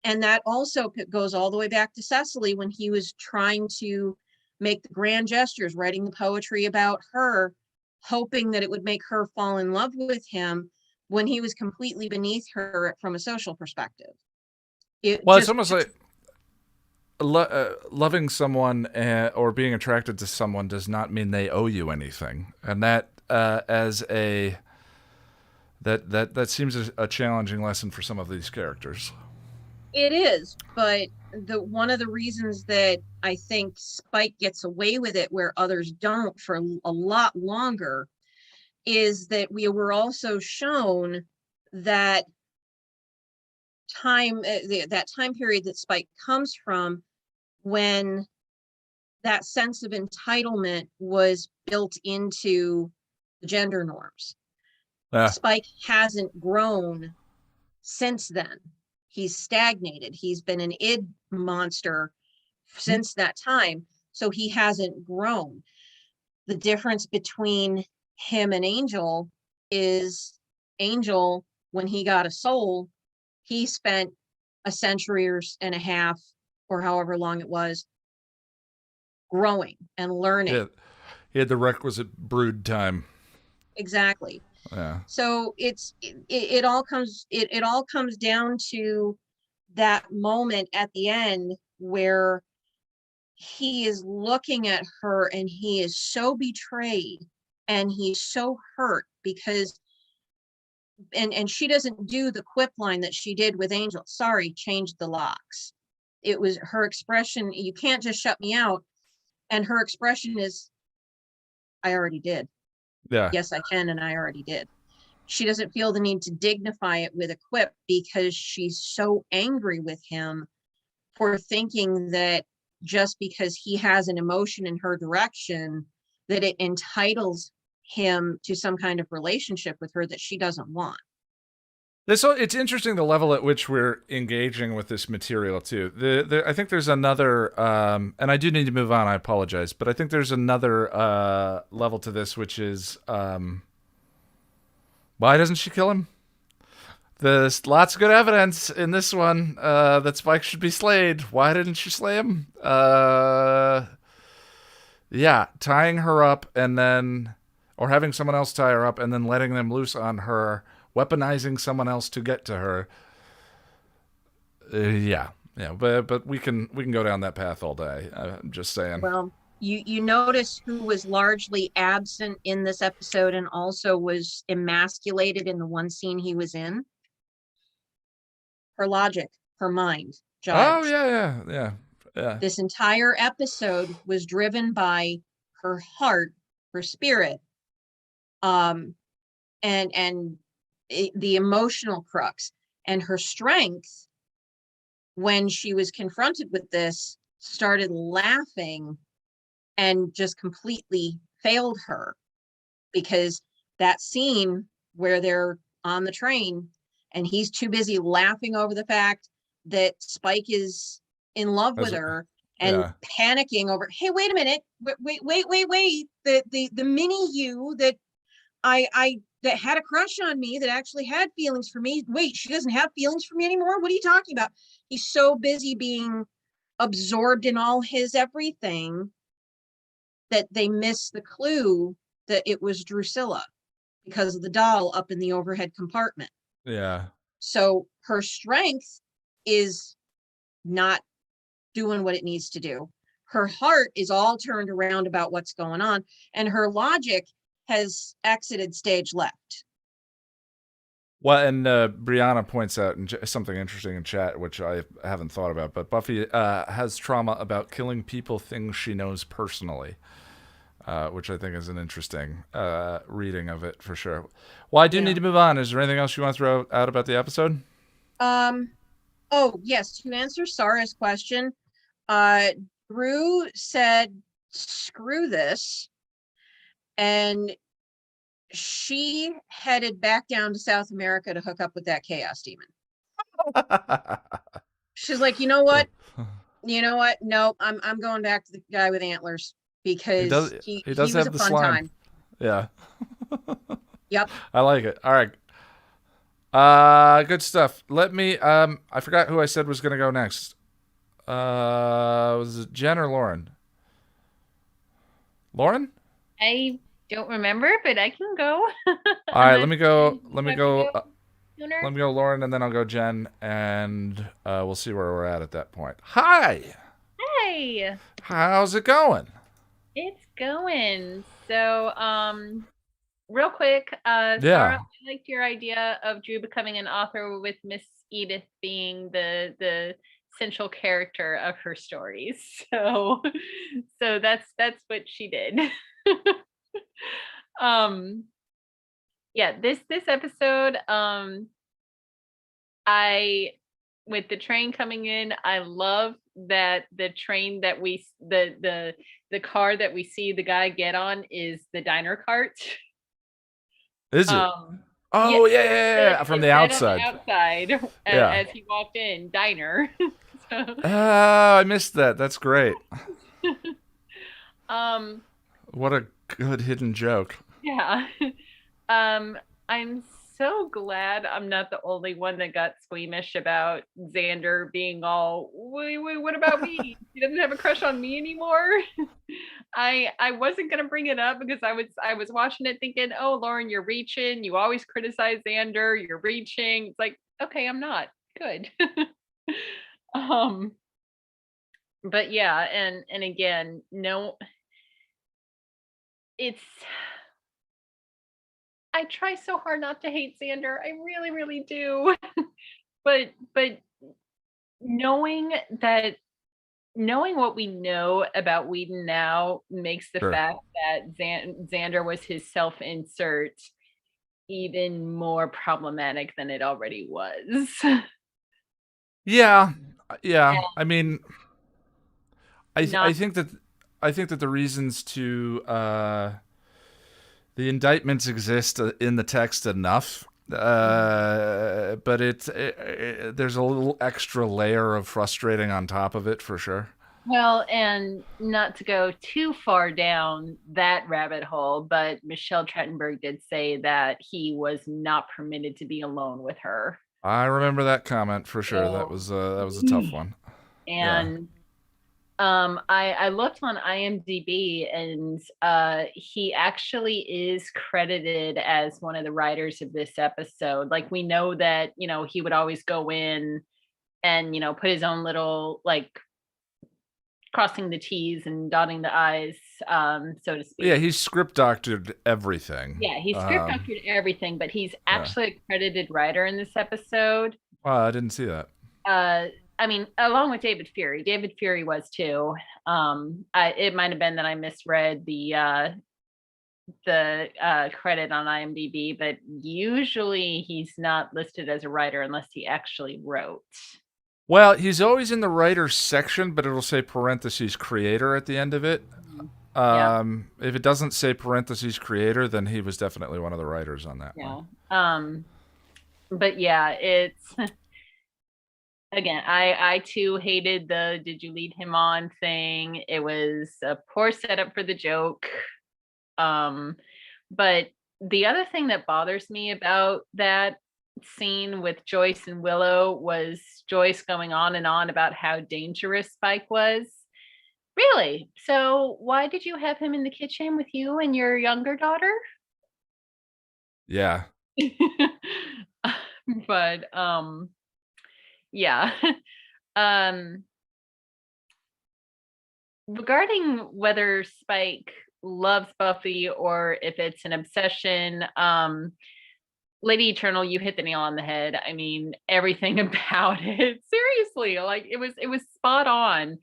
And that also goes all the way back to Cecily when he was trying to make the grand gestures, writing the poetry about her, hoping that it would make her fall in love with him. when he was completely beneath her from a social perspective. Well, it's almost like loving someone or being attracted to someone does not mean they owe you anything, and that that seems a challenging lesson for some of these characters. It is, but one of the reasons that I think Spike gets away with it where others don't for a lot longer is that we were also shown that that time period that Spike comes from, when that sense of entitlement was built into the gender norms. Spike hasn't grown since then. He's stagnated. He's been an id monster since that time, so he hasn't grown. The difference between him and Angel is Angel, when he got a soul, he spent a century and a half, or however long it was, growing and learning. Yeah, he had the requisite brood time. Exactly. Yeah. So it all comes down to that moment at the end where he is looking at her and he is so betrayed and he's so hurt because and she doesn't do the quip line that she did with Angel. Sorry, changed the locks. It was her expression, you can't just shut me out. And her expression is, I already did. Yeah. Yes, I can, and I already did. She doesn't feel the need to dignify it with a quip because she's so angry with him for thinking that just because he has an emotion in her direction, that it entitles him to some kind of relationship with her that she doesn't want. It's interesting the level at which we're engaging with this material too. I think there's another, and I do need to move on. I apologize, but I think there's another level to this, which is why doesn't she kill him? There's lots of good evidence in this one that Spike should be slayed. Why didn't she slay him? Yeah, tying her up and then, or having someone else tie her up and then letting them loose on her. Weaponizing someone else to get to her. Yeah, but we can go down that path all day. I'm just saying. Well, you notice who was largely absent in this episode and also was emasculated in the one scene he was in? Her logic, her mind. Oh yeah. This entire episode was driven by her heart, her spirit, and the emotional crux, and her strength when she was confronted with this started laughing and just completely failed her, because that scene where they're on the train and he's too busy laughing over the fact that Spike is in love with her and panicking over, hey, wait a minute, wait, the mini you that I that had a crush on me, that actually had feelings for me. Wait, she doesn't have feelings for me anymore? What are you talking about? He's so busy being absorbed in all his everything that they miss the clue that it was Drusilla because of the doll up in the overhead compartment. Yeah. So her strength is not doing what it needs to do. Her heart is all turned around about what's going on, and her logic has exited stage left. Well, and Brianna points out something interesting in chat, which I haven't thought about, but Buffy has trauma about killing people, things she knows personally, which I think is an interesting reading of it for sure. Well, I do need to move on. Is there anything else you want to throw out about the episode? Oh, yes. To answer Sarah's question, Drew said, screw this. And she headed back down to South America to hook up with that chaos demon. She's like, you know what? No, I'm going back to the guy with antlers because he was have a the fun slime. time. Yeah. Yep. I like it. All right. Good stuff. Let me, I forgot who I said was going to go next. Was it Jen or Lauren? Lauren? I don't remember, but I can go. All right, let Unless me go. you Let me have to go. sooner. Let me go, Lauren, and then I'll go Jen, and we'll see where we're at that point. Hi, Hi, how's it going? it's going. So, real quick, Zara, Yeah. I liked your idea of Drew becoming an author with Miss Edith being the central character of her stories. So, so that's what she did. um, yeah, this episode, I with the train coming in, I love that the train that the car that we see the guy get on is the diner cart. Is it? Yeah, Oh yeah, from it the said on the outside. outside Yeah. as he walked in, diner. So, Oh, I missed that. That's great. um, What a good hidden joke. yeah. I'm so glad I'm not the only one that got squeamish about Xander being all, wait, what about me? He doesn't have a crush on me anymore. I wasn't gonna bring it up because I was watching it thinking, oh Lauren, you're reaching. You always criticize Xander. You're reaching. It's like, okay, I'm not good. um, but yeah, and again, no, it's I try so hard not to hate Xander. I really, really do. But knowing that knowing what we know about Whedon now makes the Sure. fact that Xander was his self-insert even more problematic than it already was. Yeah. Yeah. I mean, Not I think that the reasons to the indictments exist in the text enough, but there's a little extra layer of frustrating on top of it for sure. well, and not to go too far down that rabbit hole, but Michelle Trachtenberg did say that he was not permitted to be alone with her. I remember that comment for sure. So, That was a tough one. Yeah. and I looked on IMDb and he actually is credited as one of the writers of this episode. Like we know that, he would always go in and, put his own little like crossing the T's and dotting the I's, so to speak. Yeah, he's script doctored everything. Yeah, he's script doctored everything, but he's actually a credited writer in this episode. Wow, I didn't see that. I mean, along with David Fury. David Fury was too. It might have been that I misread the credit on IMDb, but usually he's not listed as a writer unless he actually wrote. Well, he's always in the writers section, but it'll say parentheses creator at the end of it. Yeah. If it doesn't say parentheses creator, then he was definitely one of the writers on that one. But yeah, it's again, I too hated the did you lead him on thing. It was a poor setup for the joke. But the other thing that bothers me about that scene with Joyce and Willow was Joyce going on and on about how dangerous Spike was. Really? So why did you have him in the kitchen with you and your younger daughter? Yeah. But yeah. Regarding whether Spike loves Buffy or if it's an obsession, Lady Eternal, you hit the nail on the head. I mean, everything about it. Seriously, like it was spot on.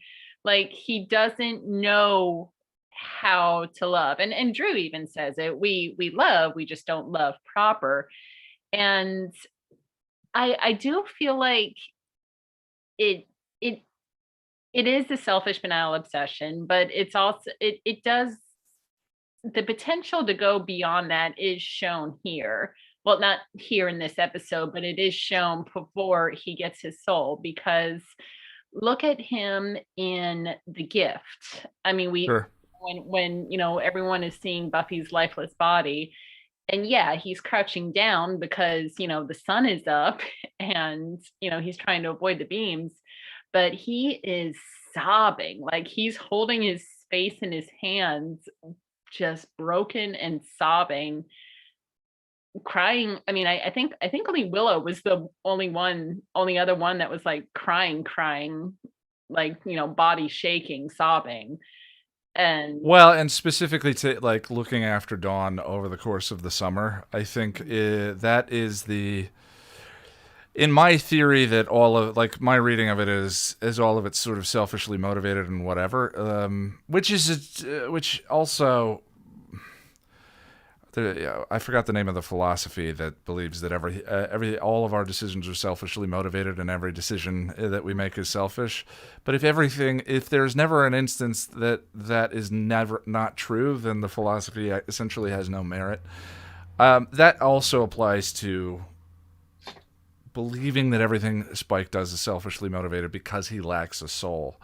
Like he doesn't know how to love. And Drew even says it. We love, we just don't love proper. And I do feel like it is a selfish banal obsession, but it's also it does the potential to go beyond that is shown here. Well, not here in this episode, but it is shown before he gets his soul, because look at him in The Gift. I mean, Sure. when everyone is seeing Buffy's lifeless body, and yeah, he's crouching down because the sun is up and he's trying to avoid the beams, but he is sobbing, like he's holding his face in his hands, just broken and sobbing, crying. I mean, I think only Willow was the only other one that was like crying, like, body shaking, sobbing. And Well, and specifically to like looking after Dawn over the course of the summer, I think that is in my theory that all of like my reading of it is all of it's sort of selfishly motivated and whatever, which also I forgot the name of the philosophy that believes that all of our decisions are selfishly motivated and every decision that we make is selfish. But if there's never an instance that is never not true, then the philosophy essentially has no merit. That also applies to believing that everything Spike does is selfishly motivated because he lacks a soul.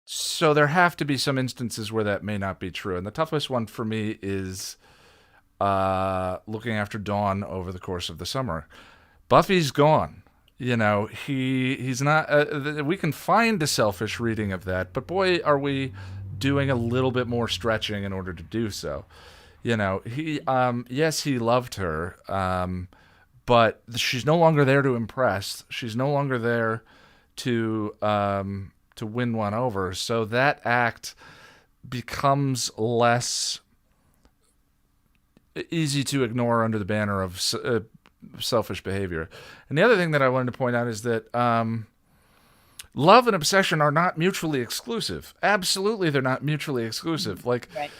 So there have to be some instances where that may not be true. And the toughest one for me is looking after Dawn over the course of the summer. Buffy's gone. He's not, we can find a selfish reading of that, but boy, are we doing a little bit more stretching in order to do so. Yes, he loved her, but she's no longer there to impress. She's no longer there to win one over. So that act becomes less easy to ignore under the banner of selfish behavior. And the other thing that I wanted to point out is that love and obsession are not mutually exclusive. Absolutely, they're not mutually exclusive. Like, right.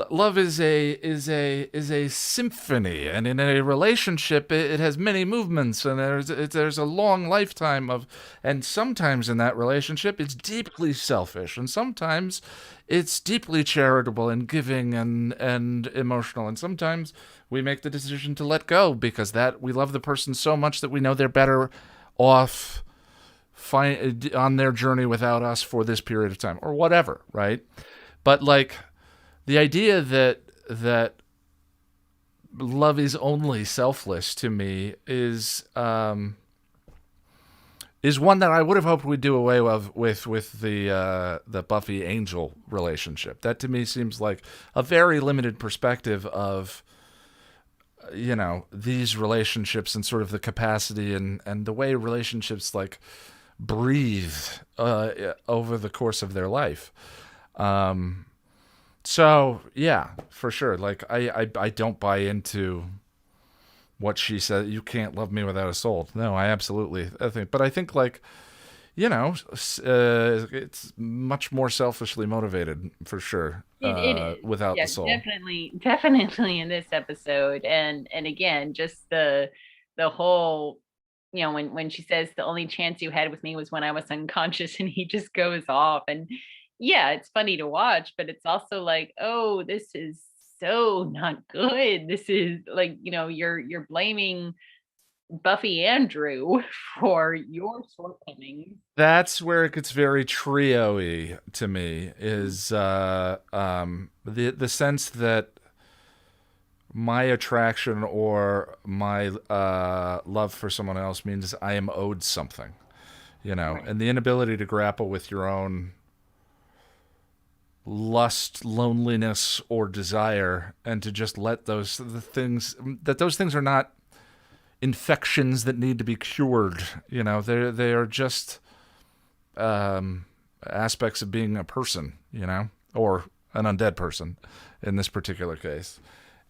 Love is a symphony, and in a relationship, it has many movements, and there's a long lifetime of, and sometimes in that relationship, it's deeply selfish, and sometimes it's deeply charitable and giving and emotional, and sometimes we make the decision to let go because that we love the person so much that we know they're better off on their journey without us for this period of time or whatever, right? But like, the idea that love is only selfless to me is one that I would have hoped we'd do away with the Buffy Angel relationship. That to me seems like a very limited perspective of these relationships and sort of the capacity and the way relationships like breathe over the course of their life. So yeah, for sure. Like I don't buy into what she said. You can't love me without a soul. No, I think, but I think like, it's much more selfishly motivated for sure. It is. Without Yeah, the soul. definitely in this episode. And again, just the whole, when she says the only chance you had with me was when I was unconscious, and he just goes off. And yeah, it's funny to watch, but it's also like, oh, this is so not good. This is like, you're blaming Buffy and Drew for your shortcomings. That's where it gets very trio-y to me, is the sense that my attraction or my love for someone else means I am owed something, Right. and the inability to grapple with your own lust, loneliness, or desire, and to just let those things are not infections that need to be cured. They are just aspects of being a person, or an undead person in this particular case.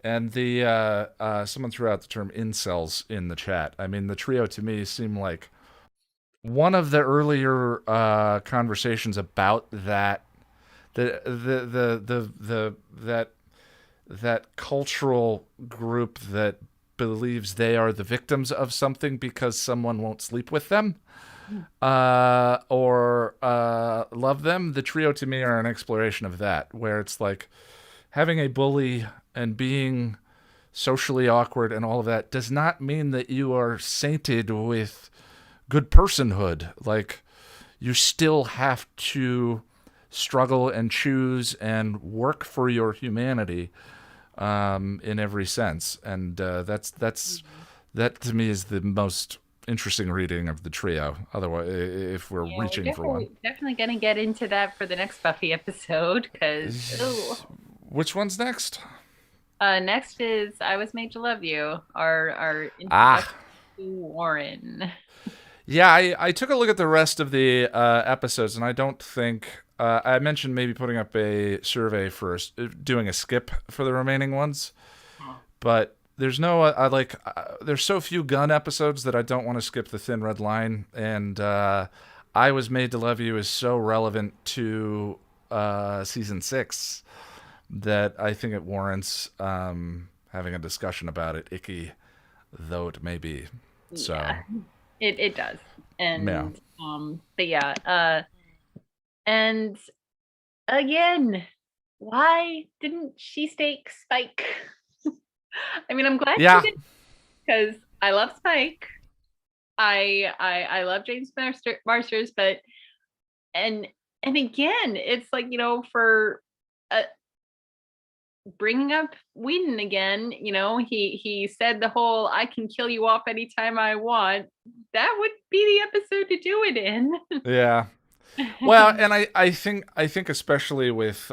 And the someone threw out the term incels in the chat. I mean, the trio to me seem like one of the earlier conversations about that. That cultural group that believes they are the victims of something because someone won't sleep with them or love them. The trio to me are an exploration of that, where it's like having a bully and being socially awkward and all of that does not mean that you are sainted with good personhood. Like, you still have to struggle and choose and work for your humanity in every sense, and that to me is the most interesting reading of the trio. Otherwise, if we're Yeah, reaching for one. definitely gonna get into that for the next Buffy episode because Which one's next? next is I Was Made to Love You, our Ah. introduction to Warren. Yeah, I took a look at the rest of the episodes, and I don't think I mentioned maybe putting up a survey first, doing a skip for the remaining ones, but there's no there's so few gun episodes that I don't want to skip the Thin Red Line, and I Was Made to Love You is so relevant to season 6 that I think it warrants having a discussion about it, icky though it may be. So. Yeah. It does. And Yeah. but yeah, and again, why didn't she stake Spike? I mean, I'm glad Yeah. she did because I love Spike. I love James Marsters, but and again, it's like, for bringing up Whedon again, he said the whole "I can kill you off anytime I want." That would be the episode to do it in. Yeah. Well, and I think especially with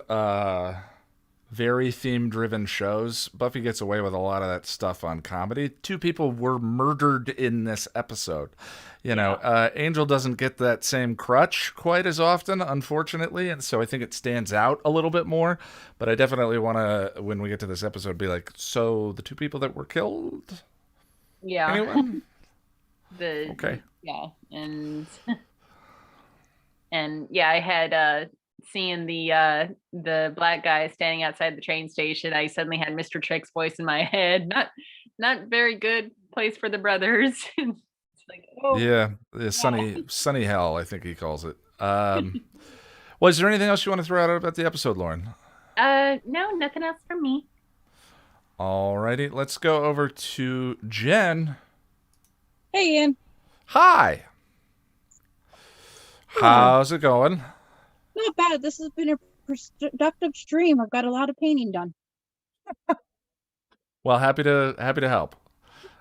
very theme driven shows, Buffy gets away with a lot of that stuff on comedy. 2 people were murdered in this episode. Angel doesn't get that same crutch quite as often, unfortunately, and so I think it stands out a little bit more. But I definitely want to, when we get to this episode, be like, so the 2 people that were killed? Yeah. Anyone? Okay. Yeah, and yeah, I had seeing the black guy standing outside the train station. I suddenly had Mr. Trick's voice in my head. Not very good place for the brothers. It's like, oh Yeah, sunny hell, I think he calls it. Well, is there anything else you want to throw out about the episode, Lauren? no, nothing else from me. Alrighty, let's go over to Jen. Hey, Ian. Hi. How's it going? Not bad. This has been a productive stream. I've got a lot of painting done. Well, happy to help.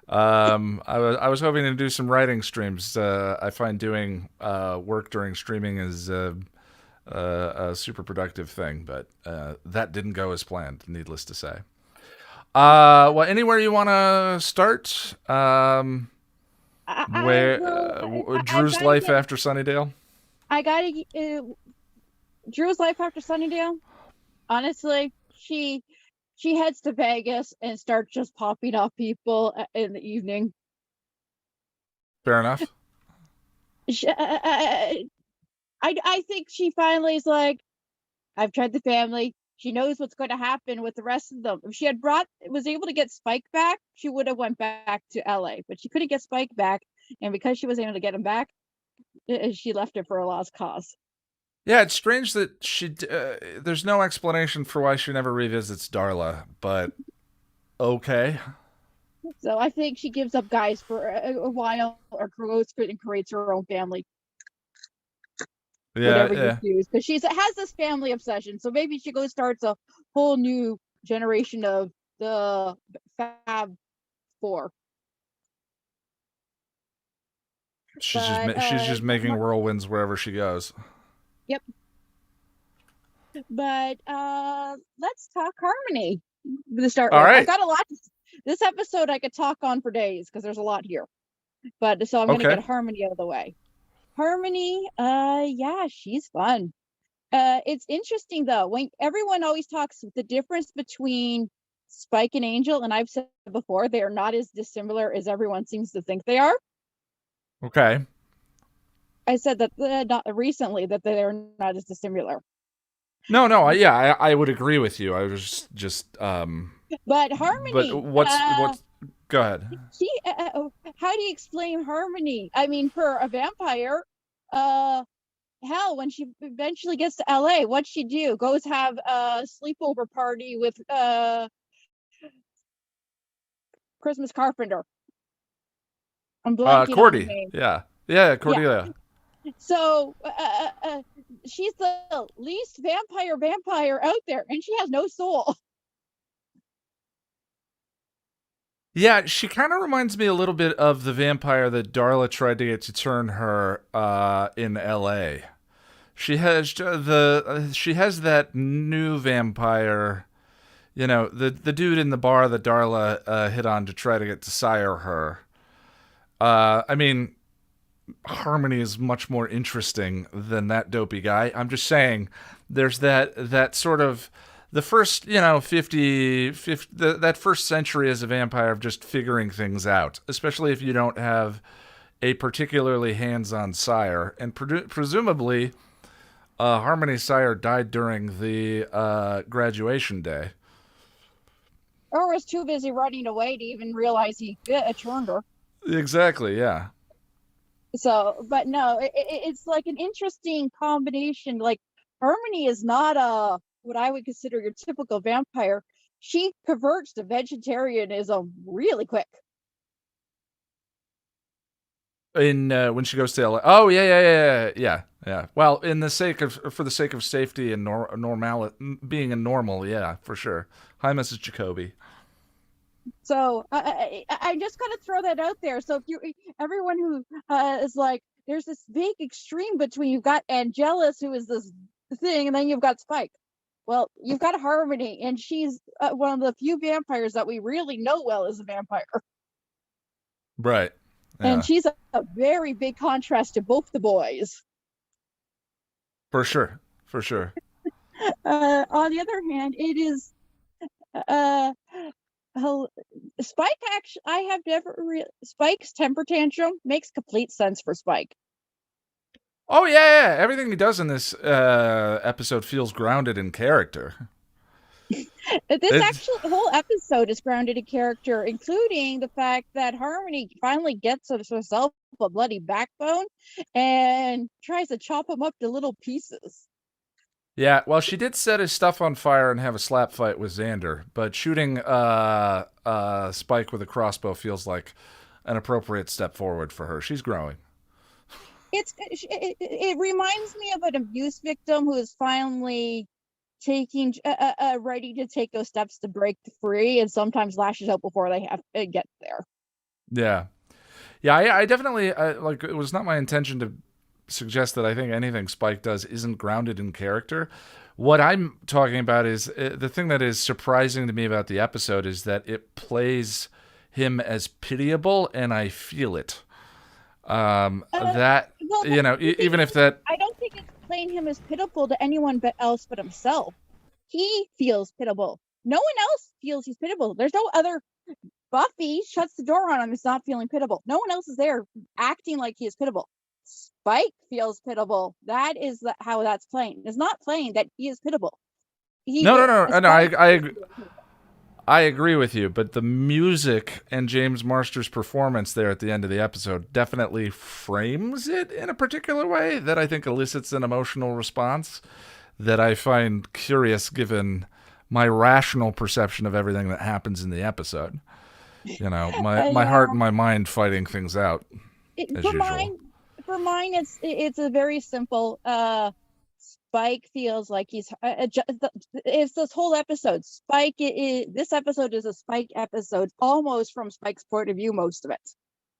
I was hoping to do some writing streams. I find doing work during streaming is a super productive thing, but that didn't go as planned, needless to say. Well, anywhere you want to start? Drew's life after Sunnydale? I gotta Drew's life after Sunnydale. Honestly, she heads to Vegas and starts just popping off people in the evening. Fair enough. I think she finally is like, I've tried the family. She knows what's going to happen with the rest of them. If she had was able to get Spike back, she would have went back to LA, but she couldn't get Spike back. And because she was able to get him back, she left it for a lost cause. Yeah, it's strange that there's no explanation for why she never revisits Darla, but okay. So I think she gives up guys for a while, or goes and creates her own family. Yeah, whatever you choose, because she has this family obsession. So maybe she starts a whole new generation of the Fab Four. She's just making whirlwinds wherever she goes. Yep. But let's talk Harmony to start All with. right. I've got a lot. This episode I could talk on for days because there's a lot here. But so I'm going to get Harmony out of the way. Harmony, yeah, she's fun. It's interesting though, when everyone always talks the difference between Spike and Angel, and I've said before, they are not as dissimilar as everyone seems to think they are. Okay. I said that not recently that they are not as dissimilar. No, I would agree with you. I was just But Harmony. But what's go ahead. She, how do you explain Harmony? I mean, for a vampire, hell, when she eventually gets to LA, what'd she do? Goes have a sleepover party with Christmas Carpenter. I'm blanking on her name. Yeah, Cordelia. Yeah. So she's the least vampire out there, and she has no soul. Yeah, she kind of reminds me a little bit of the vampire that Darla tried to get to turn her in L.A. She has that new vampire, the dude in the bar that Darla hit on to try to get to sire her. I mean, Harmony is much more interesting than that dopey guy. I'm just saying, there's that sort of the first 50 that first century as a vampire of just figuring things out, especially if you don't have a particularly hands-on sire, and presumably Harmony's sire died during the graduation day. Or was too busy running away to even realize he turned her. Exactly, yeah. So, but no, it's like an interesting combination. Like, Harmony is not what I would consider your typical vampire. She converts to vegetarianism really quick. In when she goes to LA. Oh yeah. Well, for the sake of safety and being a normal, yeah, for sure. Hi, Mrs. Jacoby. So I just gotta throw that out there. So if everyone who is like, there's this big extreme between, you've got Angelus, who is this thing, and then you've got Spike. Well, you've got Harmony, and she's one of the few vampires that we really know well as a vampire. Right. Yeah. And she's a very big contrast to both the boys. For sure. On the other hand, it is Spike. Actually, Spike's temper tantrum makes complete sense for Spike. Oh yeah. Everything he does in this episode feels grounded in character. The whole episode is grounded in character, including the fact that Harmony finally gets herself a bloody backbone and tries to chop him up to little pieces. Yeah, well, she did set his stuff on fire and have a slap fight with Xander, but shooting Spike with a crossbow feels like an appropriate step forward for her. She's growing. It reminds me of an abuse victim who is finally ready to take those steps to break free, and sometimes lashes out before they have to get there. Yeah. I definitely it was not my intention to suggest that I think anything Spike does isn't grounded in character. What I'm talking about is the thing that is surprising to me about the episode is that it plays him as pitiable, and I feel it. Even if that, I don't think it's playing him as pitiful to anyone else but himself. He feels pitiable. No one else feels he's pitiable. There's no other. Buffy shuts the door on him. He's not feeling pitiable. No one else is there acting like he is pitiable. Spike feels pitiable. That is how that's playing. It's not playing that he is pitiable. No. I agree with you, but the music and James Marsters' performance there at the end of the episode definitely frames it in a particular way that I think elicits an emotional response that I find curious given my rational perception of everything that happens in the episode. My heart and my mind fighting things out as usual. For mine, it's a very simple. Spike feels like he's. It's this whole episode. This episode is a Spike episode, almost from Spike's point of view. Most of it.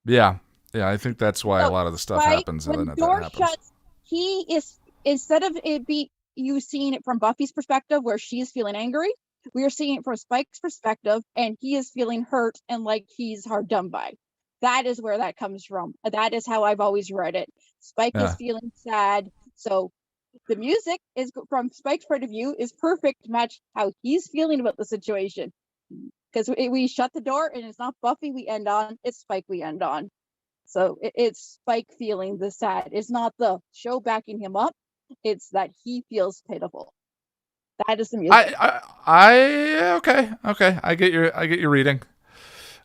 Yeah. I think that's why a lot of the stuff happens. When the door shuts, he is, instead of it be you seeing it from Buffy's perspective, where she's feeling angry, we are seeing it from Spike's perspective, and he is feeling hurt and like he's hard done by. That is where that comes from. That is how I've always read it. Spike is feeling sad, so the music is, from Spike's point of view, is perfect to match how he's feeling about the situation. Because we shut the door, and it's not Buffy we end on, it's Spike we end on. So it's Spike feeling the sad. It's not the show backing him up. It's that he feels pitiful. That is the music. Okay. I get your reading.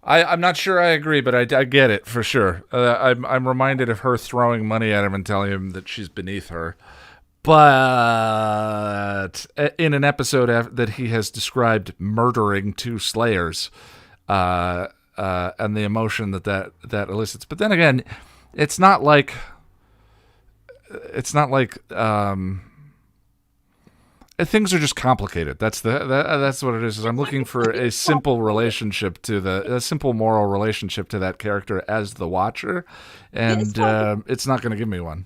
I'm not sure I agree, but I get it for sure. I'm reminded of her throwing money at him and telling him that she's beneath her. But in an episode that he has described murdering 2 slayers, and the emotion that elicits. But then again, it's not like things are just complicated. That's that's what it is. I'm looking for a simple relationship to a simple moral relationship to that character as the watcher, and it's not going to give me one.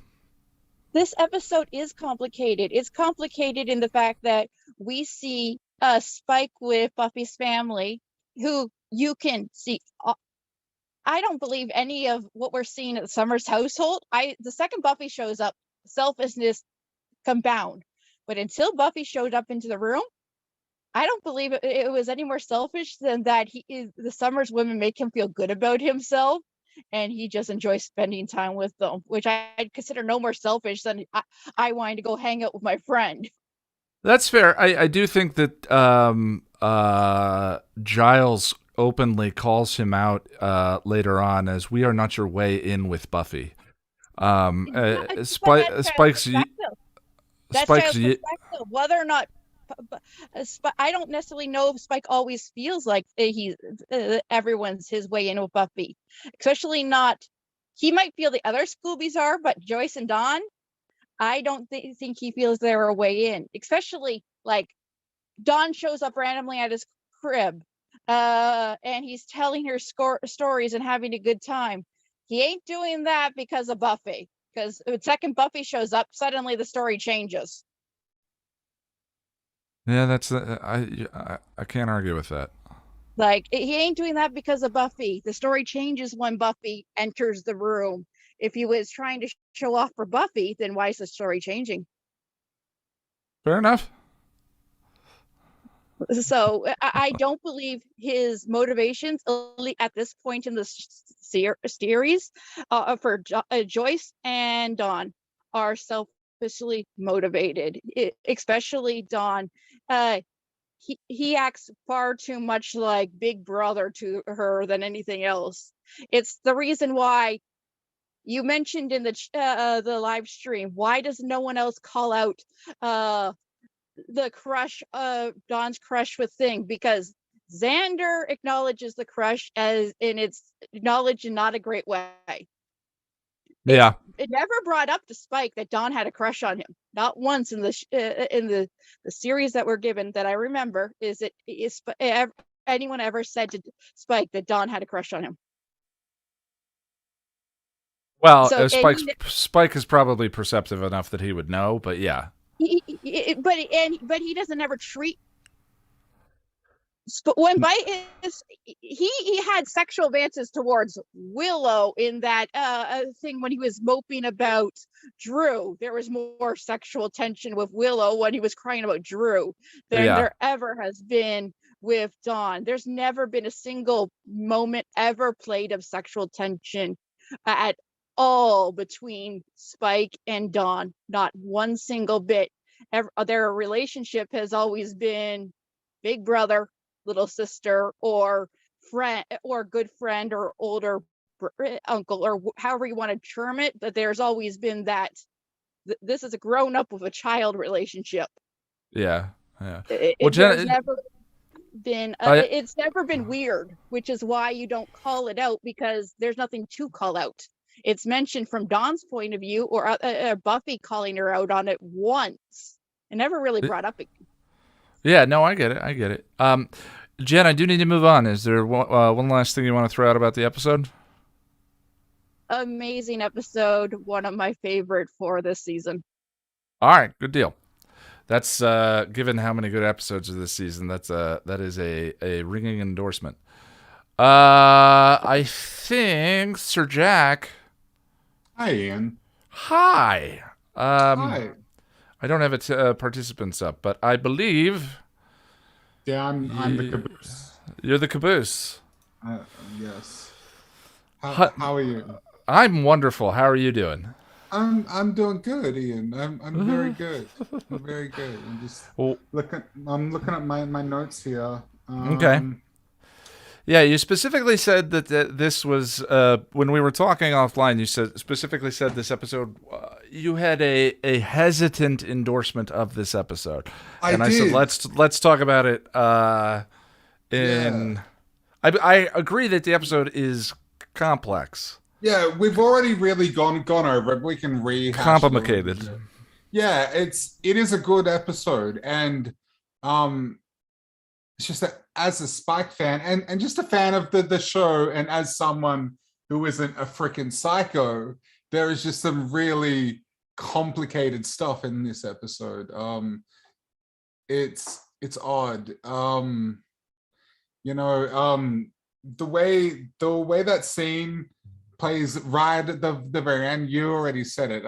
This episode is complicated. It's complicated in the fact that we see Spike with Buffy's family, who you can see. I don't believe any of what we're seeing at Summers' household. The second Buffy shows up, selfishness compound. But until Buffy showed up into the room, I don't believe it was any more selfish than that the Summers women make him feel good about himself, and he just enjoys spending time with them, which I'd consider no more selfish than I wanting to go hang out with my friend. That's fair. I do think that Giles openly calls him out later on as we are not your way in with Buffy. Spike's perspective. Whether or not I don't necessarily know if Spike always feels like everyone's his way in with Buffy, especially not. He might feel the other Scoobies are, but Joyce and Dawn, I don't think he feels they're a way in. Especially like Dawn shows up randomly at his crib, and he's telling her stories and having a good time. He ain't doing that because of Buffy. Because the second Buffy shows up, suddenly the story changes. Yeah, that's I can't argue with that. Like, he ain't doing that because of Buffy. The story changes when Buffy enters the room. If he was trying to show off for Buffy, then why is the story changing? Fair enough. So I don't believe his motivations at this point in the series for Joyce and Dawn are selfishly motivated, especially Dawn. He acts far too much like Big Brother to her than anything else. It's the reason why you mentioned in the live stream, why does no one else call out the crush, Dawn's crush with Thing? Because Xander acknowledges the crush as in its acknowledged in not a great way. Yeah, it never brought up to Spike that Dawn had a crush on him. Not once in the series that we're given that I remember is anyone ever said to Spike that Dawn had a crush on him. Well, so, Spike is probably perceptive enough that he would know, but yeah. But he doesn't ever treat. But when he had sexual advances towards Willow in that thing when he was moping about Drew. There was more sexual tension with Willow when he was crying about Drew than there ever has been with Dawn. There's never been a single moment ever played of sexual tension at all between Spike and Dawn. Not one single bit. Their relationship has always been big brother, little sister, or friend, or good friend, or older uncle, or however you want to term it. But there's always been that. This is a grown up with a child relationship. Yeah. It's never been. It's never been weird, which is why you don't call it out, because there's nothing to call out. It's mentioned from Dawn's point of view, or Buffy calling her out on it once, and never really brought up again. Yeah, no, I get it. Jen, I do need to move on. Is there one last thing you want to throw out about the episode? Amazing episode. One of my favorite for this season. All right, good deal. That's given how many good episodes of this season, that is a ringing endorsement. I think Sir Jack. Hi, Ian. Hi. Hi. I don't have participants up, but I believe. Yeah, I'm the caboose. You're the caboose. Yes. How are you? I'm wonderful. How are you doing? I'm doing good, Ian. I'm very good. I'm very good. I'm just looking at my notes here. Okay. Yeah, you specifically said that this was when we were talking offline. You specifically said this episode. You had a hesitant endorsement of this episode, I said let's talk about it. I agree that the episode is complex. Yeah, we've already really gone over it. We can rehash. Complicated. Yeah, it is a good episode, and um, it's just that as a Spike fan and just a fan of the show, and as someone who isn't a freaking psycho, there is just some really complicated stuff in this episode. It's odd. You know, the way that scene plays right at the very end. You already said it.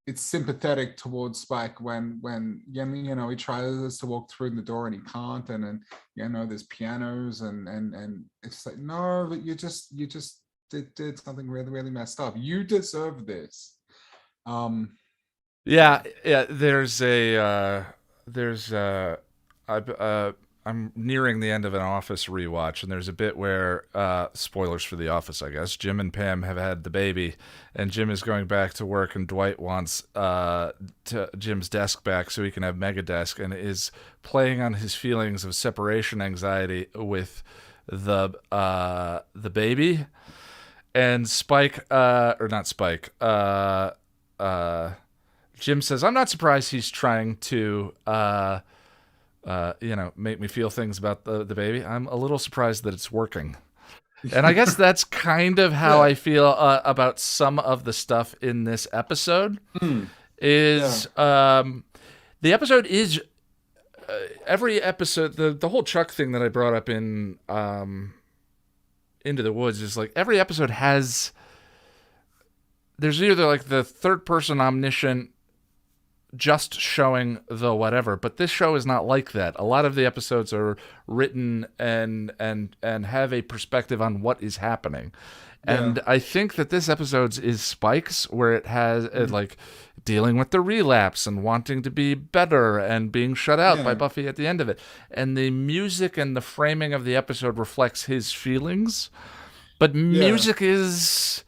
It's sympathetic towards Spike when you know he tries to walk through the door and he can't, and then you know there's pianos and it's like, no, but you just did something really messed up. You deserve this. Yeah, yeah. I'm nearing the end of an Office rewatch, and there's a bit where, spoilers for The Office, I guess. Jim and Pam have had the baby, and Jim is going back to work, and Dwight wants Jim's desk back so he can have Mega Desk, and is playing on his feelings of separation anxiety with the baby, and Spike, or not Spike, Jim says, "I'm not surprised he's trying to, make me feel things about the baby. I'm a little surprised that it's working." And I guess that's kind of how Yeah. I feel about some of the stuff in this episode. Is the episode is every episode, the whole Chuck thing that I brought up in Into the Woods is like every episode has. There's either like the third person omniscient just showing the whatever, but this show is not like that. A lot of the episodes are written and have a perspective on what is happening. And I think that this episode's is Spike's, where it has like dealing with the relapse and wanting to be better and being shut out by Buffy at the end of it. And the music and the framing of the episode reflects his feelings. But music is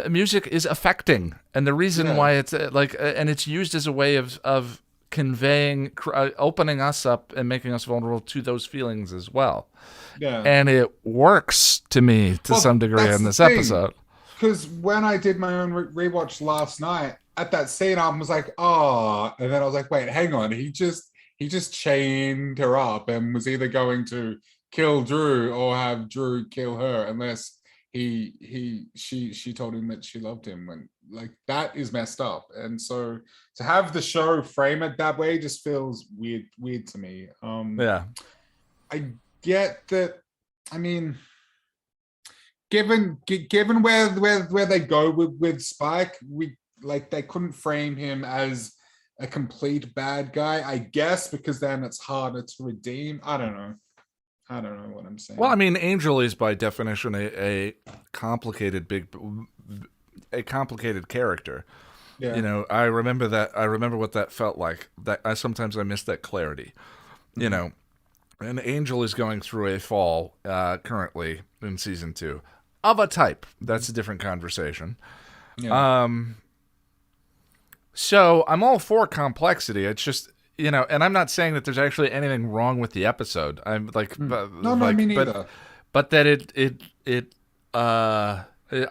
music is affecting, and the reason why it's and it's used as a way of conveying, opening us up and making us vulnerable to those feelings as well. And it works to me to some degree in this episode. Because when I did my own rewatch last night, at that scene, I was like, oh, and then I was like, wait, hang on, he just chained her up and was either going to kill Drew or have Drew kill her, unless she told him that she loved him. When like that is messed up, and so to have the show frame it that way just feels weird to me. I get that. I mean, given where they go with Spike, they couldn't frame him as a complete bad guy, I guess, because then it's harder to redeem. I don't know what I'm saying. Well, I mean, Angel is by definition a complicated character. You know, I remember that. I remember what that felt like. That sometimes I miss that clarity. You know, and Angel is going through a fall currently in season 2 of a type. That's a different conversation. So I'm all for complexity. It's just, you know, and I'm not saying that there's actually anything wrong with the episode. I'm like, no, me neither. But that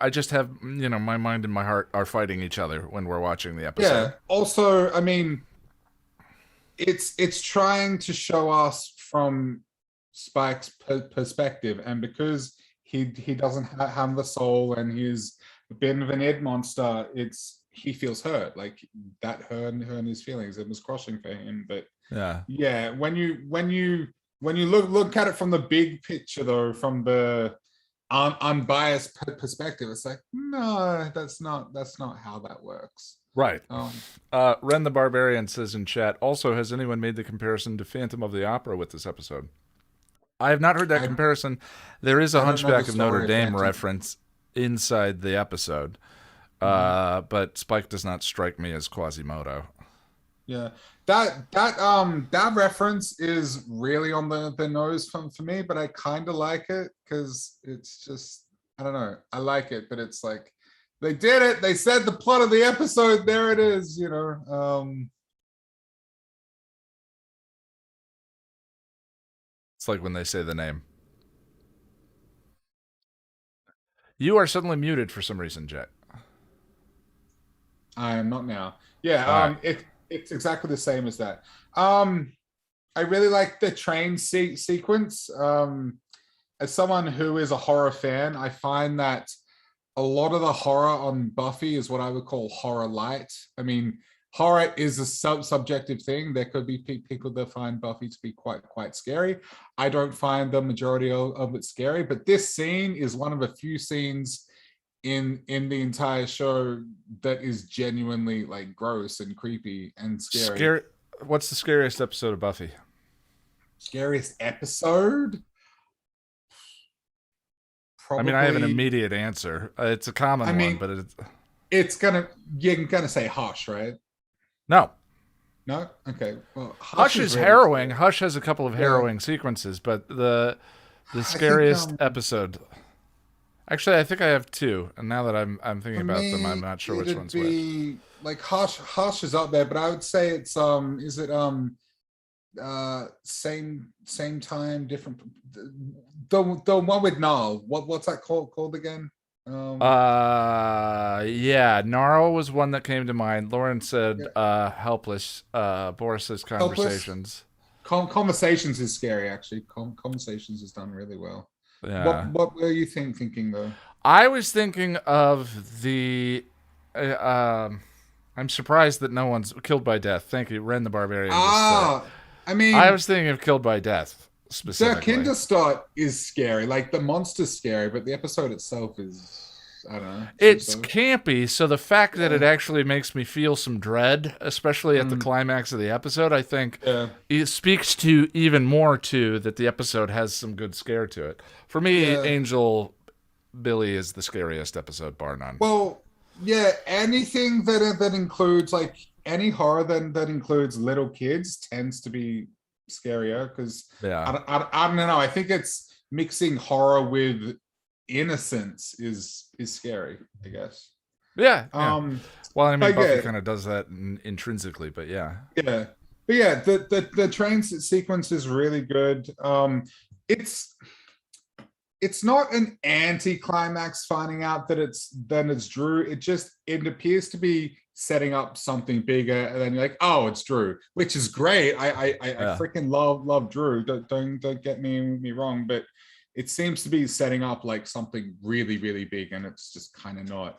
I just have, you know, my mind and my heart are fighting each other when we're watching the episode. Yeah. Also, I mean, it's trying to show us from Spike's perspective, and because he doesn't have the soul and he's a bit of an id monster, he feels hurt, like that hurt his feelings. It was crushing for him. But when you look at it from the big picture, though, from the unbiased perspective, it's like, no, that's not how that works. Right. Ren the Barbarian says in chat, also, has anyone made the comparison to Phantom of the Opera with this episode? I have not heard that comparison. There is a Hunchback of Notre Dame reference inside the episode. But Spike does not strike me as Quasimodo. Yeah, that reference is really on the nose for me, but I kind of like it because it's just, I don't know, I like it, but it's like they did it. They said the plot of the episode. There it is. You know. It's like when they say the name. You are suddenly muted for some reason, Jet. I am not now. Yeah, All right. it's exactly the same as that. I really like the train sequence. As someone who is a horror fan, I find that a lot of the horror on Buffy is what I would call horror light. I mean, horror is a subjective thing. There could be people that find Buffy to be quite scary. I don't find the majority of it scary, but this scene is one of a few scenes in the entire show that is genuinely like gross and creepy and scary. Scary. What's the scariest episode of Buffy? Scariest episode? I mean, I have an Probably- immediate answer. It's a common I mean- one, but it's you're gonna say Hush, right? no. No? Okay. Well, Hush is really harrowing. scary. Hush has a couple of Yeah. harrowing sequences, but the think, scariest episode. Actually, I think I have two, and now that I'm thinking For about them, me, I'm not sure which it'd one's which. be like Hush is up there, but I would say it's is it same time, different the one with Null. What's that called again? Yeah, Gnarl was one that came to mind. Lauren said Helpless. Boris says Conversations. Conversations is scary actually. Conversations is done really well. Yeah. What were you thinking though? I was thinking of the I'm surprised that no one's Killed by Death. Thank you. Ren the Barbarian. I mean, I was thinking of Killed by Death the specifically. Kinderstart is scary. Like the monster's scary, but the episode itself is, I don't know. It's so. campy, so the fact that it actually makes me feel some dread, especially at the climax of the episode, I think it speaks to even more to that the episode has some good scare to it. For me, Angel Billy is the scariest episode, bar none. Well, yeah, anything that includes like any horror that includes little kids tends to be scarier because I don't know. I think it's mixing horror with innocence is scary, I guess. Yeah. Well, I mean, but Buffy kind of does that intrinsically, but yeah. Yeah. But yeah, the train sequence is really good. It's not an anti-climax finding out that it's Drew. It appears to be setting up something bigger, and then you're like, oh, it's Drew, which is great. I freaking love Drew. Don't get me wrong, but it seems to be setting up like something really, really big, and it's just kind of not.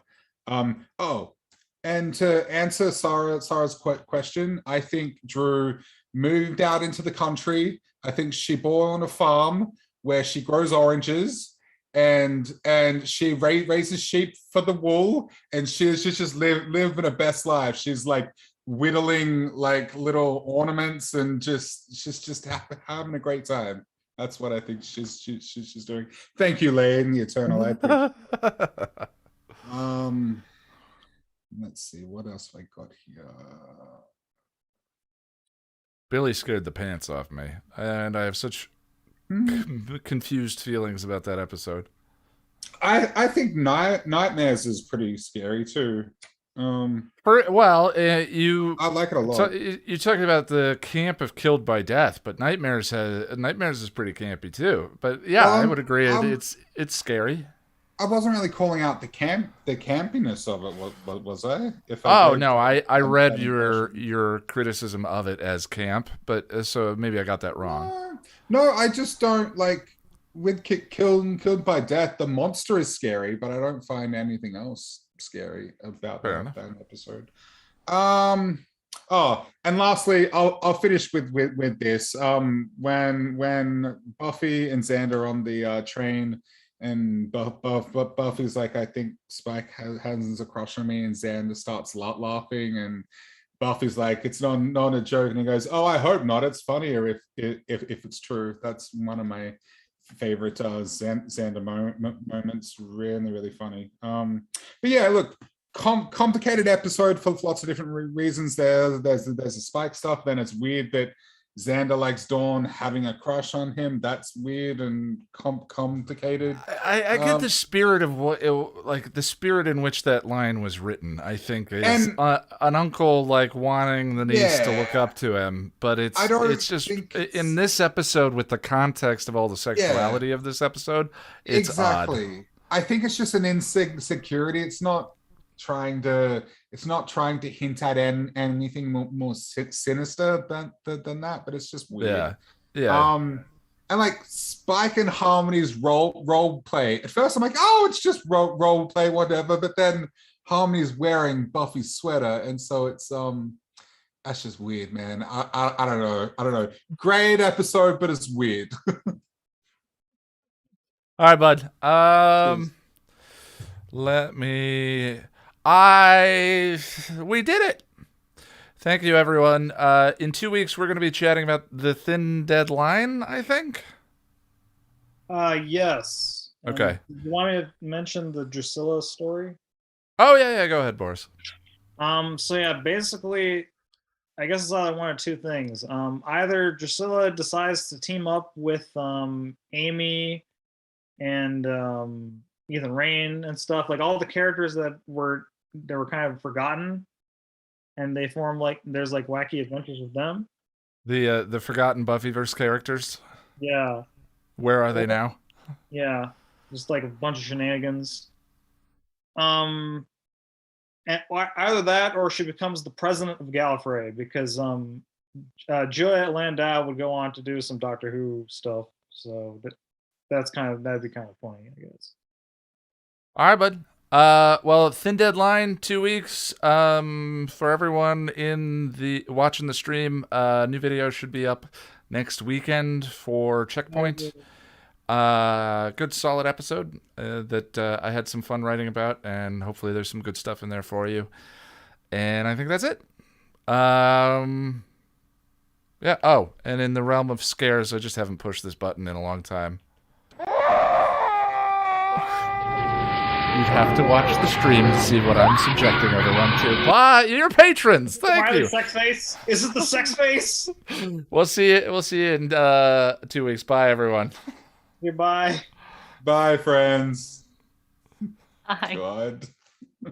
And to answer Sarah's question, I think Drew moved out into the country. I think she bought on a farm where she grows oranges and she raises sheep for the wool, and she's just living her best life. She's like whittling like little ornaments and just having a great time. That's what I think she's doing. Thank you, Lane, the Eternal. I appreciate it. Let's see what else I got here. Billy scared the pants off me, and I have such confused feelings about that episode. I think Nightmares is pretty scary too. You I like it a lot. So you're talking about the camp of Killed by Death, but Nightmares is pretty campy too. But yeah, I would agree. It's scary. I wasn't really calling out the campiness of it, was I? I read your criticism of it as camp, but so maybe I got that wrong. No, I just don't like with Killed by Death. The monster is scary, but I don't find anything else scary about that episode. And lastly, I'll finish with this. When Buffy and Xander are on the train. And Buffy's like, I think Spike has a crush on me, and Xander starts laughing, and Buffy's like, it's not a joke, and he goes, oh, I hope not. It's funnier if it's true. That's one of my favorite Xander moments. Really, really funny. But yeah, look, complicated episode for lots of different reasons. There's a Spike stuff. Then it's weird that Xander likes Dawn having a crush on him. That's weird and complicated. I get the spirit of the spirit in which that line was written. I think is an uncle like wanting the niece to look up to him, but it's just in this episode with the context of all the sexuality of this episode. It's exactly odd. I think it's just an insecurity. It's not trying to. It's not trying to hint at anything more sinister than that. But it's just weird. Yeah. And like Spike and Harmony's role play. At first, I'm like, oh, it's just role play, whatever. But then Harmony's wearing Buffy's sweater, and so it's that's just weird, man. I don't know. I don't know. Great episode, but it's weird. All right, bud. We did it. Thank you, everyone. In 2 weeks, we're going to be chatting about The Thin Dead Line, I think. Yes. Okay. You want me to mention the Drusilla story? Oh, yeah. Go ahead, Boris. So yeah, basically, I guess it's either one of two things. Either Drusilla decides to team up with Amy and Ethan Rain and stuff, like all the characters that were kind of forgotten, and they form like there's like wacky adventures with them. The forgotten Buffyverse characters. Yeah. Where are they now? Yeah, just like a bunch of shenanigans. And either that, or she becomes the president of Gallifrey, because Juliet Landau would go on to do some Doctor Who stuff. So that'd be kind of funny, I guess. All right, bud. Well, Thin Dead Line, 2 weeks. For everyone watching the stream, new video should be up next weekend for Checkpoint. Good solid episode that I had some fun writing about, and hopefully there's some good stuff in there for you. And I think that's it. Yeah. Oh, and in the realm of scares, I just haven't pushed this button in a long time. You'd have to watch the stream to see what I'm subjecting everyone to. Bye, you're patrons. Thank you. Sex face? Is it the sex face? We'll see you in 2 weeks. Bye, everyone. Goodbye. Bye, friends. Bye. God.